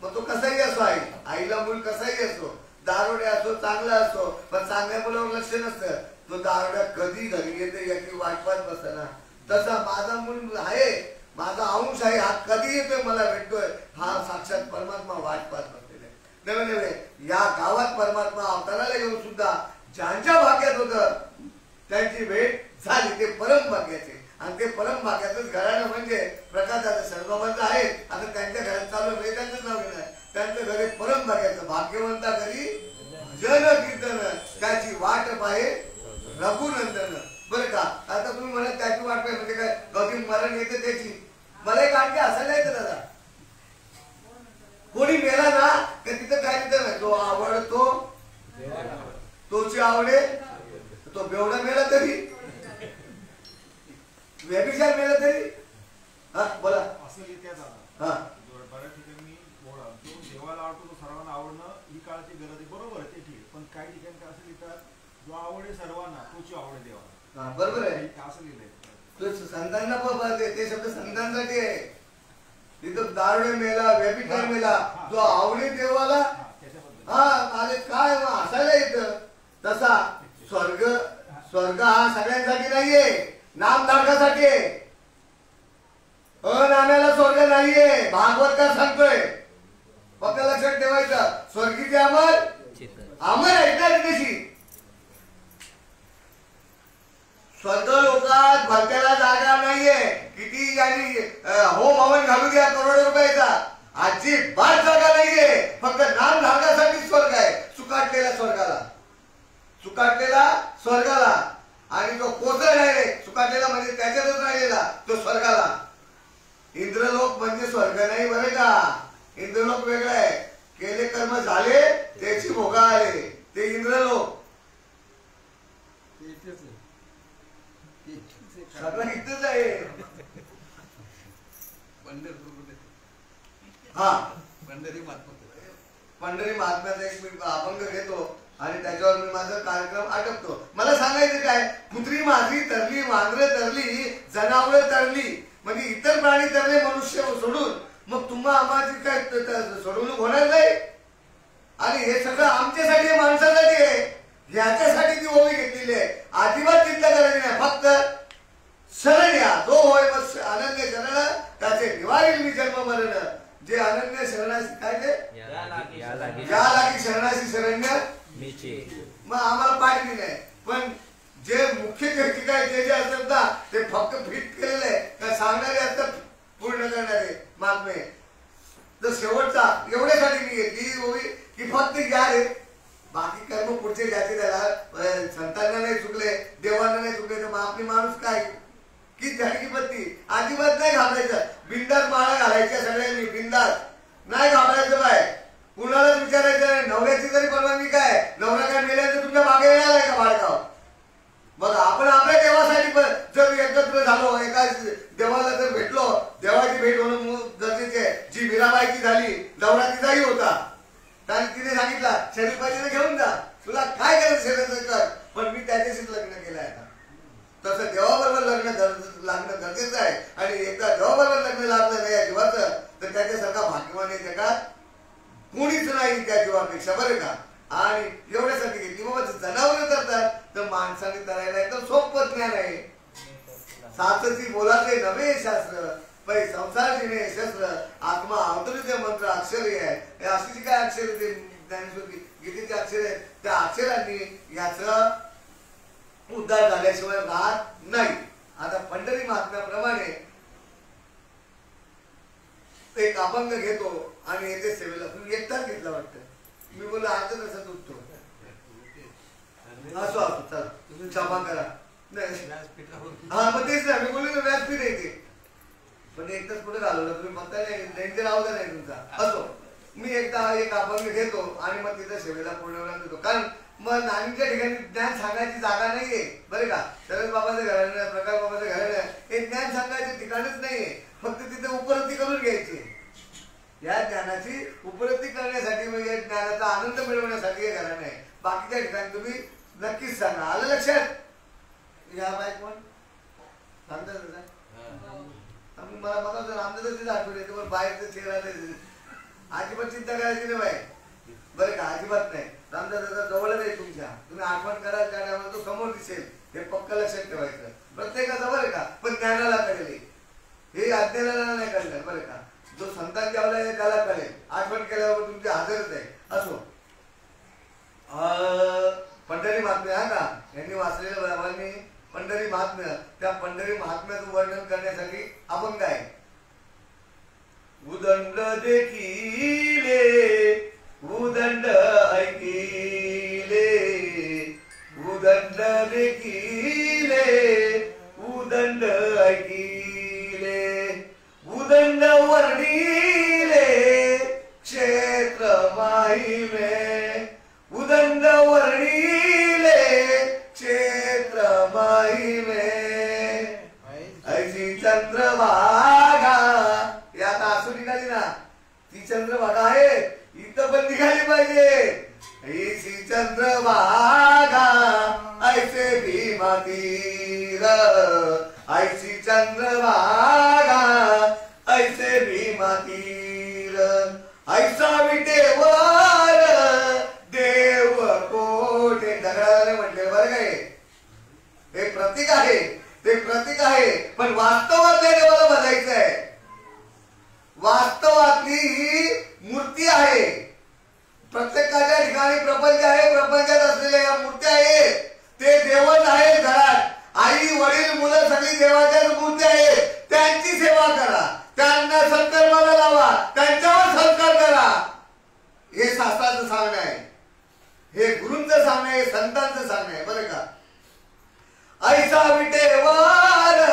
A: मग तो कसाही असो, आईला मूल कसाही असो, दारोड्या असो, चांगला असो, पण चांगल्या मुलावर लक्ष नसतं. तो दारोड्या कधी घरी येते याची वाट पाहत बसताना, तसा माझा मूल आहे, माझा अंश आहे, हा कधी येतोय मला भेटतोय, हा साक्षात परमात्मा वाट पाहत बसलेला आहे. नवे नवे या गावात परमात्मा अवताराला घेऊन सुद्धा ज्यांच्या भाग्यात होतं त्यांची भेट झाली ते परम भाग्याचे. आणि ते परम भाग्यातच घराणं म्हणजे प्रकाशाचं सर्वबंध आहे. आता त्यांच्या घरात चालू नाही, त्यांचंच नाव घेणार, त्यांचं घरी परम भाग्याचं. भाग्यवंता घरी भजन कीर्तन त्याची वाट पाहे रघुनंदन. बरं का, आता तुम्ही म्हणा त्याची वाट पाहिजे म्हणजे काय, कधी मरण येते त्याची. मला एक आणखी असायला येतं दादा, कोणी मेला ना तर तिथं काय तिथं नाही, तो आवडतो तोची आवडे, तो बेवडा मेला तरी, व्यभिचार मेला तरी. हा बोला.
C: असं लिहित्यात आता बऱ्याच ठिकाणी जो देवाला आवडतो तो सर्वांना आवडणं ही काळाची गरज आहे, बरोबर आहे, ते ठीक आहे. पण काही ठिकाणी काय असं लिहितात, जो आवडे सर्वांना तोची आवडे देवाला.
A: बरोबर आहे,
C: असं लिहिलंय.
A: संतांना पण ते शब्द संतांसाठी आहे. तिथं दारुडे मेला, व्यभिचार मेला, जो आवडे देवाला. हा माझे काय असायला येतं तसा. स्वर्ग हा सगळ्यांसाठी नाहीये, नामधारकासाठी आहे. अनाम्याला स्वर्ग नाहीये, भागवतकार सांगतोय. फक्त लक्षात ठेवायचं, स्वर्गीचे अमर अमर आहेत ना विदेशी. स्वर्ग लोकात भरत्याला जागा नाहीये. किती आणि होम हवन घालू द्या करोड रुपयाचा, अजिबात जागा नाहीये. फक्त नामधारकासाठी स्वर्ग आहे, सुकाटलेला स्वर्गाला, सुकाटलेला स्वर्गाला. आणि जो कोसळ आहे सुकाटलेला म्हणजे त्याच्यातच राहिलेला तो स्वर्गाला. इंद्रलोक म्हणजे स्वर्ग नाही बरं का, इंद्रलोक वेगळं आहे. केले कर्म झाले त्याची भोगा आले, ते इंद्रलोक. सगळं इथंच आहे. हा पंढरी महात्म्याचा एक मी अभंग घेतो आणि त्याच्यावर मी माझा कार्यक्रम आटपतो. मला सांगायचं काय, कुत्री माझी तरली, वांद्रे तरली, जनावरं तरली, म्हणजे इतर प्राणी तरले मनुष्य सोडून, मग तुम्हा आम्हाची काय सोडवणूक होणार नाही. आणि हे सगळं आमच्यासाठी, माणसासाठी आहे, ह्याच्यासाठी ती ओवी घेतलेली आहे. अजिबात चिंता करायची नाही, फक्त शरण या. जो होय मग अनन्य शरण त्याचे निवारील मी जन्म मरण. जे अनन्य शरणाशी काय ते या लागी शरणाशी शरण्य, मग आम्हाला पाठली नाही. पण जे मुख्य व्यक्ती काय जे जे असतात ना ते फक्त फिट केलेले आहे, सांगणारे असतात, पूर्ण करणारे महात्मे. तर शेवटचा एवढ्यासाठी मी घेतली ओवी की फक्त या रे, बाकी कर्म पुढचे ज्याचे त्याला संतांना नाही चुकले, देवांना नाही चुकले, तर मग आपली माणूस काय की झाडकी पत्ती. अजिबात नाही घाबरायचं, बिंदास माळा घालायच्या सगळ्यांनी, बिंदास नाही घाबरायचं. काय कुणालाच विचारायचं नाही. नवऱ्याची जरी परवानगी काय, नवरा काय मेल्यानंतर तुमच्या मागे येणार आहे का बाळगाव. बघा आपण आपल्या देवासाठी पण जर एकत्र झालो, एका देवाला जर भेटलो, देवाची भेट होणं गरजेचे आहे. जी मीराबाईची झाली, नवरा तिचाही होता, आणि तिने सांगितला शरीर पाहिजे घेऊन जा, तुला काय करायचं शरीराचं कर, पण मी त्याच्याशीच लग्न केलं आहे. तसं देवाबरोबर लागणं गरजेचं आहे. आणि एकदा देवाबरोबर लग्न लागलं नाही या जीवाचं तर त्याच्यासारखा भाग्यवान आहे जगात कोणीच नाही त्या जीवापेक्षा, बरं का. आणि एवढ्यासाठी घेतली बाबा जनावर करतात तर माणसाने करायला एकदम सोपं ज्ञान आहे. साचची बोलाचे नवे शास्त्र, पै संसार जिने शस्त्र, आत्मा अवतरीचे मंत्र अक्षर आहे. अशी जी काय अक्षर ते ज्ञानेश्वरी गीतेचे अक्षर आहेत, त्या अक्षरांनी याच उद्धार झाल्याशिवाय राहत नाही. आता पंढरी महात्म्याप्रमाणे एक अभंग घेतो आणि येते सेवेला. तुम्ही एकटाच घेतला वाटतं. मी बोललो आज तसंच उठतो. असो असो चला तुम्ही क्षमा करा. हा मग तेच ना मी बोललो ना व्यासपीठ आहे ते. पण एकटाच कुठे घालवलं तुम्ही म्हणता नाही राहू नाही तुमचा. असो मी एकदा एक अभंग घेतो आणि मग तिथं सेवेला पूर्ण देतो. कारण मग नानीच्या ठिकाणी ज्ञान सांगायची जागा नाहीये बरं का. शरद बाबाचं घराणं प्रकाश बाबाचं घराणं हे ज्ञान सांगायचे ठिकाणच नाहीये. फक्त तिथे उपलब्धी करून घ्यायची. या ज्ञानाची उपलब्धी करण्यासाठी म्हणजे ज्ञानाचा आनंद मिळवण्यासाठी हे घराणं आहे. बाकीच्या ठिकाणी तुम्ही नक्कीच सांगा. आलं लक्षात. या बाय कोण सांगता मला बघा रामदासच आठवण येते पण बाहेरचं चेहरा अजिबात चिंता करायची नाही बाई बरं का. अजिबात नाही. रामदास जवळच आहे तुमच्या. तुम्ही आठवण कराल त्या टायमाला तो समोर दिसेल. हे पक्क लक्षात ठेवायचं प्रत्येकाचं बरं का. पण ज्ञानाला कळेल हे अज्ञानाला नाही कळणार बरं का. जो संतांच्या आवला आहे त्याला कळेल. आठवण केल्यावर तुमची हजरच आहे. असो पंढरी महात्म्य हा का यांनी वाचलेलं बाबांनी पंढरी महात्म्य. त्या पंढरी महात्म्याचं वर्णन करण्यासाठी अभंग आहे. उदंड देखिले उदंड ऐकिले उदंड देखिले उदंड ऐकिले उदंड वर्णिले क्षेत्र माहिमे उदंड वर्णिले क्षेत्र माहिमे ऐसी चंद्रभागा. यात असू निघाली ना ती चंद्रभागा आहे इथं पण निघाली पाहिजे. ऐसी चंद्रभागा ऐसे भीमा तीर ऐसी चंद्रभागा ऐसे भीमा तीर ऐसा विटेवर देव कोठे. दगडाला म्हटले बरं काय हे प्रतीक आहे. ते प्रतीक आहे पण वास्तवातल्या देवाला बघायचं आहे. वास्तवातली ही मूर्ती आहे. प्रत्येकाच्या ठिकाणी प्रपंच आहे. प्रपंचात असलेल्या या मूर्त्या आहेत. ते देवच आहे. घरात आई वडील मुलं सगळी देवाच्याच मूर्ती आहेत. त्यांची सेवा करा. त्यांना सत्कर्माला लावा. त्यांच्यावर संस्कार करा. हे शास्त्राचं सांगणं आहे. हे गुरूंचं सांगणं आहे. संतांचं सांगणं आहे बरं का. ऐसा विटेवर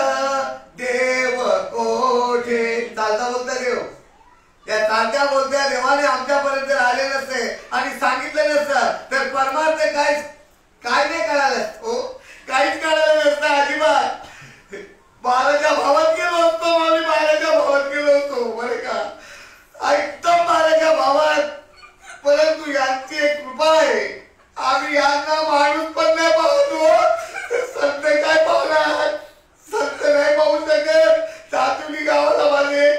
A: देव कोठे. चालता बोलता देव. या चालत्या बोलत्या देवाने आमच्यापर्यंत आले नसते आणि सांगितलं नसतं तर परमार्थ काय नाही कळालं हो. काहीच कळालं नसतं अजिबात. बाळाच्या भावात गेलो असतो. आम्ही बाळाच्या भावात गेलो होतो बरं का. एकदम बाळाच्या भावात. परंतु यांची एक कृपा आहे. आम्ही यांना माणूस पण नाही पाहतो. संत काय पाहणार. संत नाही पाहू शकत. सातुली गावाला माझे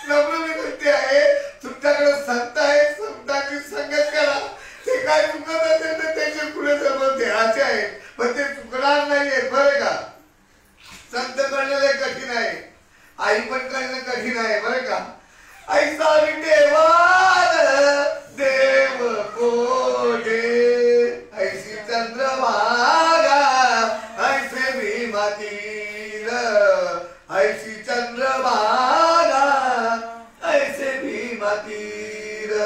A: नम्र विनंती आहे तुमच्याकडे संत आहे. संतांची संगत करा. ते काय चुकत असेल तर त्याचे पुढे सर्व देहाचे आहेत पण ते चुकणार नाहीये बरं का. संत कळलेले कठीण आहे. आई पण कळणं कठीण आहे बरं का. ऐसा विटेवर देव कोठे ऐसी चंद्रभागा ऐसे भीमा तीर ऐसी चंद्रभागा ऐसे भीमा तीर.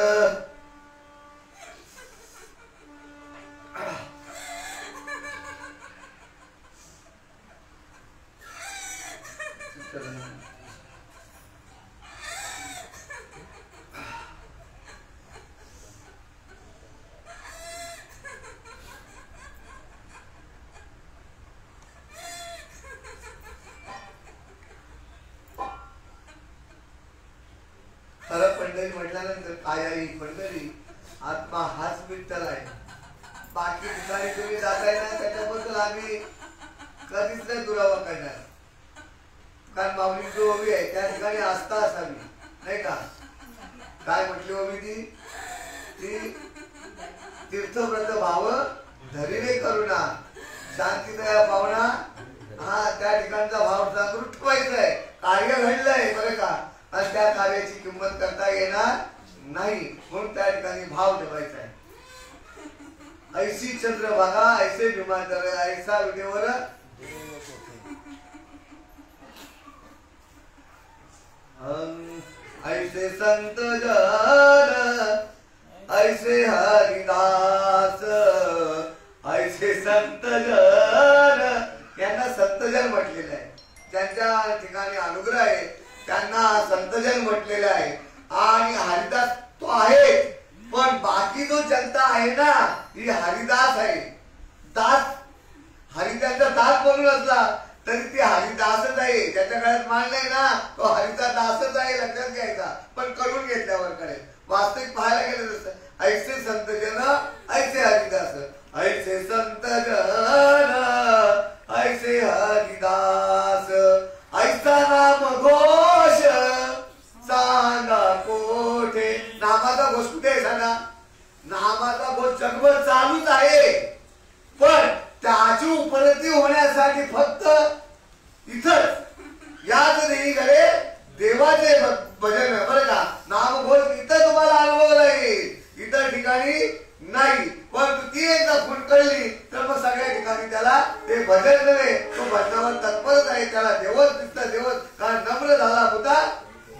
A: खरं पंढरी म्हटल्यानंतर काय आहे पंढरी आत्मा हाच विठ्ठल आहे. बाकी ठिकाणी तुम्ही जाताय ना त्याच्याबद्दल आम्ही कधीच नाही दुरावा करणार. कारण माऊली जो ओवी आहे त्या ठिकाणी आस्था असावी नाही का. काय म्हटली ओवी ती तीर्थव्रत भाव धरीने करुणा शांती दया पावना. हा त्या ठिकाणचा भाव जागृत ठेवायचा आहे. कार्य घडलंय बरं का आणि त्या कार्याची किंमत करता येणार नाही म्हणून त्या ठिकाणी भाव ठेवायचा आहे. ऐशी चंद्रभागा ऐसे भीमा ऐसा विटेवर ऐसे संत जन ऐसे हरिदास ऐसे संत जन, यांना संतजन म्हटलेलं आहे. ज्यांच्या ठिकाणी अनुग्रह आहे त्यांना संतजन म्हटलेलं आहे. आणि हरिदास तो आहे, पण बाकी जो जनता आहे ना ही हरिदास आहे. दास हरिदाचा दास बनून असला तरी ते हरिदासच आहे. ज्याच्या काळात मानलंय ना तो हरिचा दासच आहे, लक्षात घ्यायचा. पण करून घेतल्यावर कळेल. वास्तविक पाहायला गेलं तसं ऐसे संत जन ऐसे हरिदास, ऐसे संत जन ऐसे हरिदास, ऐसा नाम घोष सांगा कोठे. नामाचा घोष कुठे आहे सांगा? नामाचा घोष जगभर चालूच आहे, पण त्याची उपलब्धी होण्यासाठी फक्त इथंच याच देवीकडे देवाचे भजन आहे बरं का. नामघोष इथं तुम्हाला अनुभव येईल, इतर ठिकाणी नाही. पण ती एकदा फुटकळली तर मग सगळ्या ठिकाणी त्याला ते भजन नव्हे, तो भजनावर तत्परच आहे. त्याला देवच दिसतं देवच, कारण नम्र झाला होता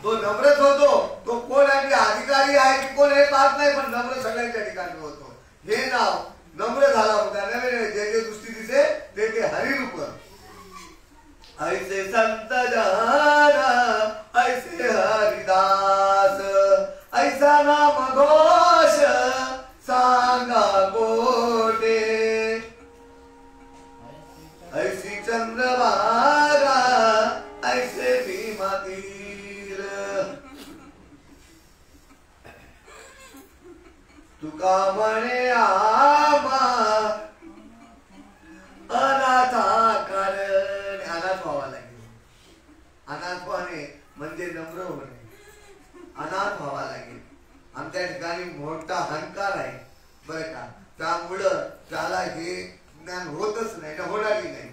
A: तो नम्रच होतो. तो कोण आहे अधिकारी आहे की कोण हे पाहत नाही, पण नम्र सगळ्यांच्या ठिकाणी होतो. हे नाव नम्र झाला होता. नव्हे जे जे दृष्टी दिसे ते ते हरिरूप. ऐसे संत जन ऐसे हरिदास, ऐसा नाम घोष सांगा कोठे, ऐसी चंद्रभागा ऐसे भीमा तीर. तुका म्हणे आम्हा अनाथा कारण. अनाथ व्हावा लागेल. अनाथ व्हाणे म्हणजे नम्र होणे. अनाथ व्हावा लागेल. आमच्या ठिकाणी मोठा अहंकार आहे बरं का, त्यामुळं त्याला हे ज्ञान होतच नाही ना, होणारही नाही.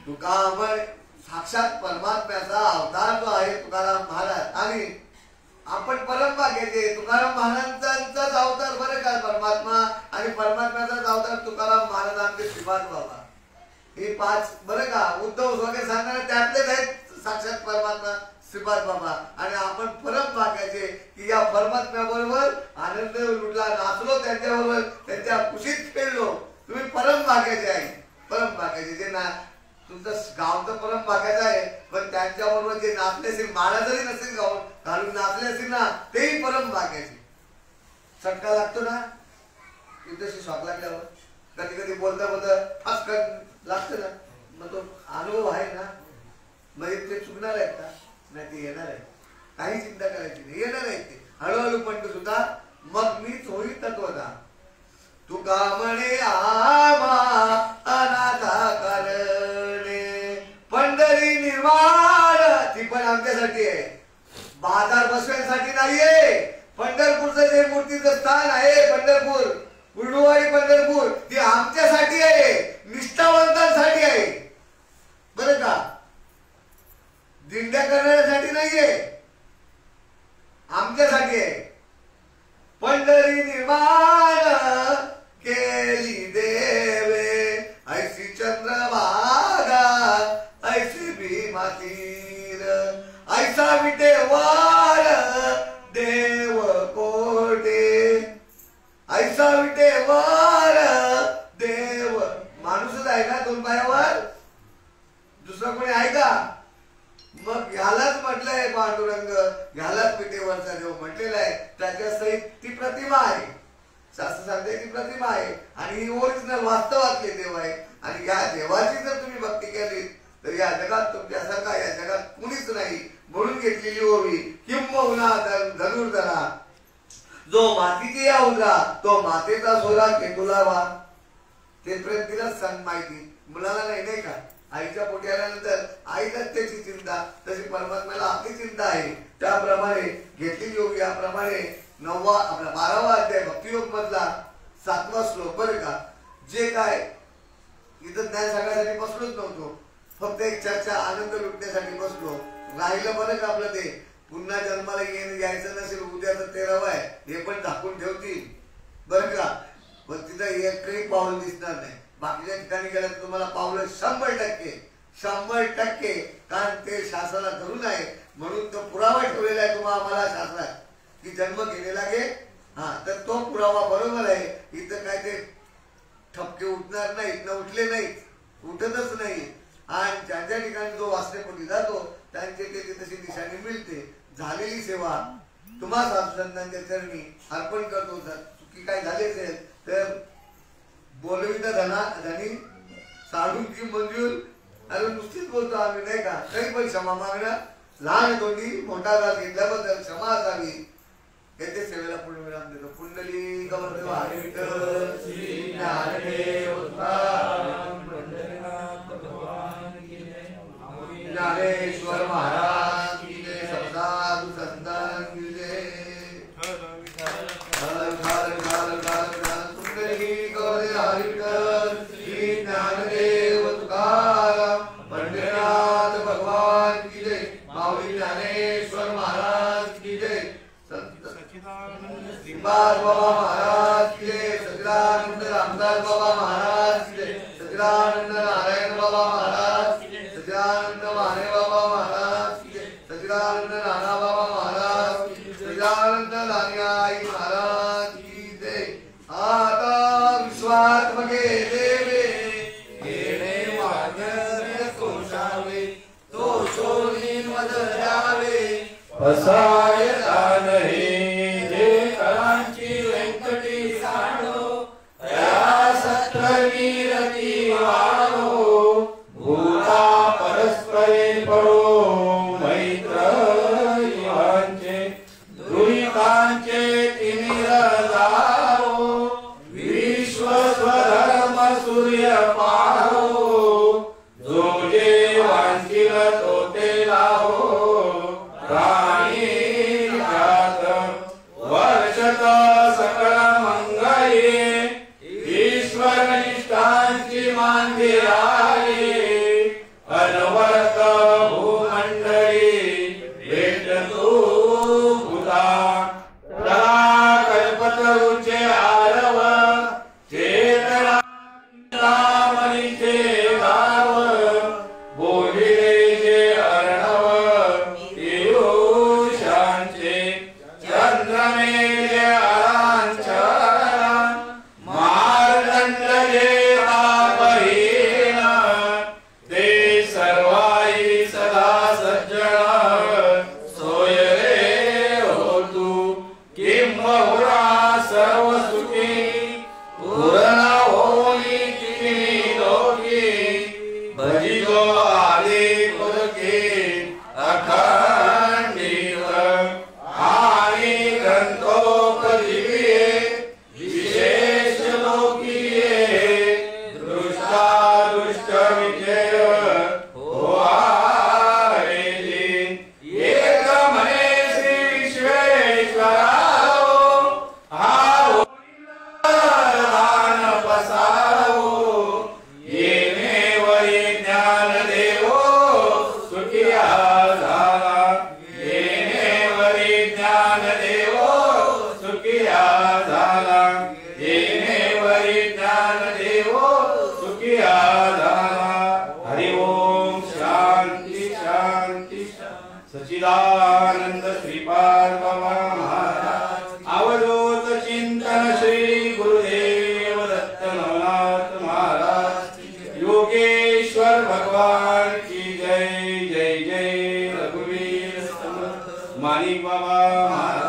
A: तुका म्हणे साक्षात परमात्म्याचा अवतार जो आहे तुकाराम महाराज, आणि आपण परमभाग्याचे तुकाराम महाराजांचाच अवतार बरं का परमात्मा, आणि परमात्म्याचाच अवतार तुकाराम महाराज आमचे श्रीपाद बाबा. हे पाच बरं का उद्धव वगैरे सांगणारे त्यातलेच आहेत साक्षात परमात्मा श्रीपाद बाबा. आणि आपण परमभाग्याचे की या परमात्म्या बरोबर आनंद लुटला, नाचलो त्यांच्याबरोबर, त्यांच्या कुशीत खेळलो. तुम्ही परमभाग्याचे आहे. परमभाग्याचे जे ना तुमचं गाव तर परमभाग्याचं आहे, पण त्यांच्याबरोबर जे नाचले असेल, माळा जरी नसेल गाऊन घालून नाचले असेल ना तेही परमभाग्याचे. चटका लागतो ना युद्धाशी शॉक लागल्यावर, कधी कधी बोलता बोलता फास्ट लागतं ना, मग तो अनुभव आहे ना. मग ते चुकणार आहेत का? नाही, ते येणार आहे. काही चिंता करायची नाही, येणार आहे ते हळूहळू. पण सुद्धा मग मीच होईल तत्वता. तुका म्हणे आम्हा अनाथा करणे, पंढरी निर्माण. ती पण आमच्यासाठी आहे, बाजार बसवण्यासाठी नाहीये. पंढरपूरचं जे मूर्तीचं स्थान आहे पंढरपूर, कुर्डुवाडी पंढरपूर, ती आमच्यासाठी आहे, निष्ठावंतांसाठी आहे बरं का. दिंड्या करण्यासाठी नाहीये, आमच्यासाठी आहे. पंढरी निर्माण केली देवे, ऐसी चंद्रभागा ऐसी भीमा तीर, ऐसा विटेवर देव कोठे, ऐसा विटेवर देव. माणूसच आहे ना दोन पायावर, दुसरं कोणी आहे का? मग ह्यालाच म्हटलंय पांडुरंग, ह्यालाच विटेवरचा देव म्हटलेला आहे. त्याच्या सहित ती प्रतिमा आहे, शास्त्र सांगते ती प्रतिमा आहे, आणि ही ओरिजिनल वास्तवातले देव आहे. आणि या देवाची जर तुम्ही भक्ती केली तर या जगात तुमच्यासारखा या जगात कुणीच नाही. म्हणून घेतलेली ओवी किंबहुना धनुर्धरा, जो मातीची या उजरा तो मातेचा सोरा केतुला वा. ते प्रेम तिलाच सांग माहिती, मुलाला नाही नाही का. आईच्या पोटी आल्यानंतर आईलाच त्याची चिंता, तशी परमात्म्याला आपली चिंता आहे. त्याप्रमाणे घेतलेली योग याप्रमाणे 12वा अध्याय भक्तियोग मधला 7वा श्लोक बरं का. जे काय इथं ज्ञान सांगण्यासाठी बसलोच नव्हतो, फक्त एक चर्चा आनंद लुटण्यासाठी बसलो. राहिलं बरं का आपलं ते पुन्हा जन्माला यायचं नसेल, उद्याचं 13वा आहे हे पण दाखवून ठेवतील बरं का. पण तिथं एकही पाऊल दिसणार नाही. बाकीच्या ठिकाणी गेलं तुम्हाला पावलं 100%, कारण ते शासनाला धरून आहे. म्हणून तो पुरावा ठेवलेला आहे तुम्हाला आम्हाला शास्त्रात की जन्म घेतलेला गे. हा, तर तो पुरावा बरोबर आहे. इथं काय ते ठपके उठणार नाहीत ना, उठले नाहीत, उठतच नाही. आणि ज्या ज्या ठिकाणी जो वासनेपोटी जातो त्यांचे ते तशी निशाणी मिळते. झालेली सेवा तुम्हा साधूसंतांच्या चरणी अर्पण करतो. चुकी काय झाली असेल तर बोलविता धनी साडून की मंजूर. अरे नुसतीच बोलतो आम्ही नाही का, तरी पण क्षमा मागणं. लहान तोंडी मोठा राग घेतल्याबद्दल क्षमा असावी. येथे सेवेला पूर्ण विराम देतो. कुंडली गवर्धव हरी विठ्ठल श्री ज्ञानदेव तुकाराम पंढरीनाथ भगवान की जय. ज्ञानेश्वर महाराज की जय. साधू संतान की जय. हर हर हर हर कुंडली गवर्धव हरी विठ्ठल श्री ज्ञानदेव तुकाराम पंढरीनाथ भगवान की जय. माऊली ज्ञानेश्वर महाराज की जय. श्रीपाद बाबा महाराज की जय. सच्चिदानंद रामदास बाबा महाराज की जय. सच्चिदानंद नारायण बाबा महाराज की जय. सच्चिदानंद माने बाबा महाराज की जय. सच्चिदानंद नाना बाबा महाराज की जय. सच्चिदानंद नानियाई महाराज की जय. आता विश्वात्मके देवे येणे वाग्य कोशावे तो शोनी मद द्यावे.
D: असायता नाही जे कलांची व्यंकटी सांडो त्या सत्कर्मीरती वाढो. भूता परस्परे पडो मैत्र इवांचे दुरितांचे तिमिर जाओ. विश्व स्वधर्म सूर्य पाहो जो जे वांचिल तो ते लाहो. वर्षत सकळ मंगळे ईश्वर निष्ठांची मांदिराई. अनवर्त भूमंडळी भेटतो भूता. कल्पतरुचे आरव चेतना मनीचे गाव. बोलिले जे अर्णव पियुषांचे चंद्रमेले आरांचरा. मार्दंड जे बहीण ते सर्वाई सदा सज्जन. सोय रे होतू किंबहुना सर्व सुखी. पूर्ण होई तिन्ही लोकी. भजितो आदि पुरकी अखंडित. आणि ग्रंथोपजीविये विशेष लोकीये. दृष्टादृष्ट विजय होआरेली. एक म्हणे श्री विश्वेश्वराओ. हा दान पसारो. येणे वरी ज्ञान देवो सुखिया झाला. येणे वरी ज्ञान देवो सुखिया झाला. येणे वरी ज्ञान देवो सुखिया झाला. हरि ओम. शांती शांती. सच्चिदानंद श्रीपाद बाबा महाराज. अवधूत चिंतन श्री गुरुदेव दत्त नवनाथ महाराज. योगेश्वर भगवान की जय. जय जय रघुवीर समर्थ. माणिक बाबा महाराज.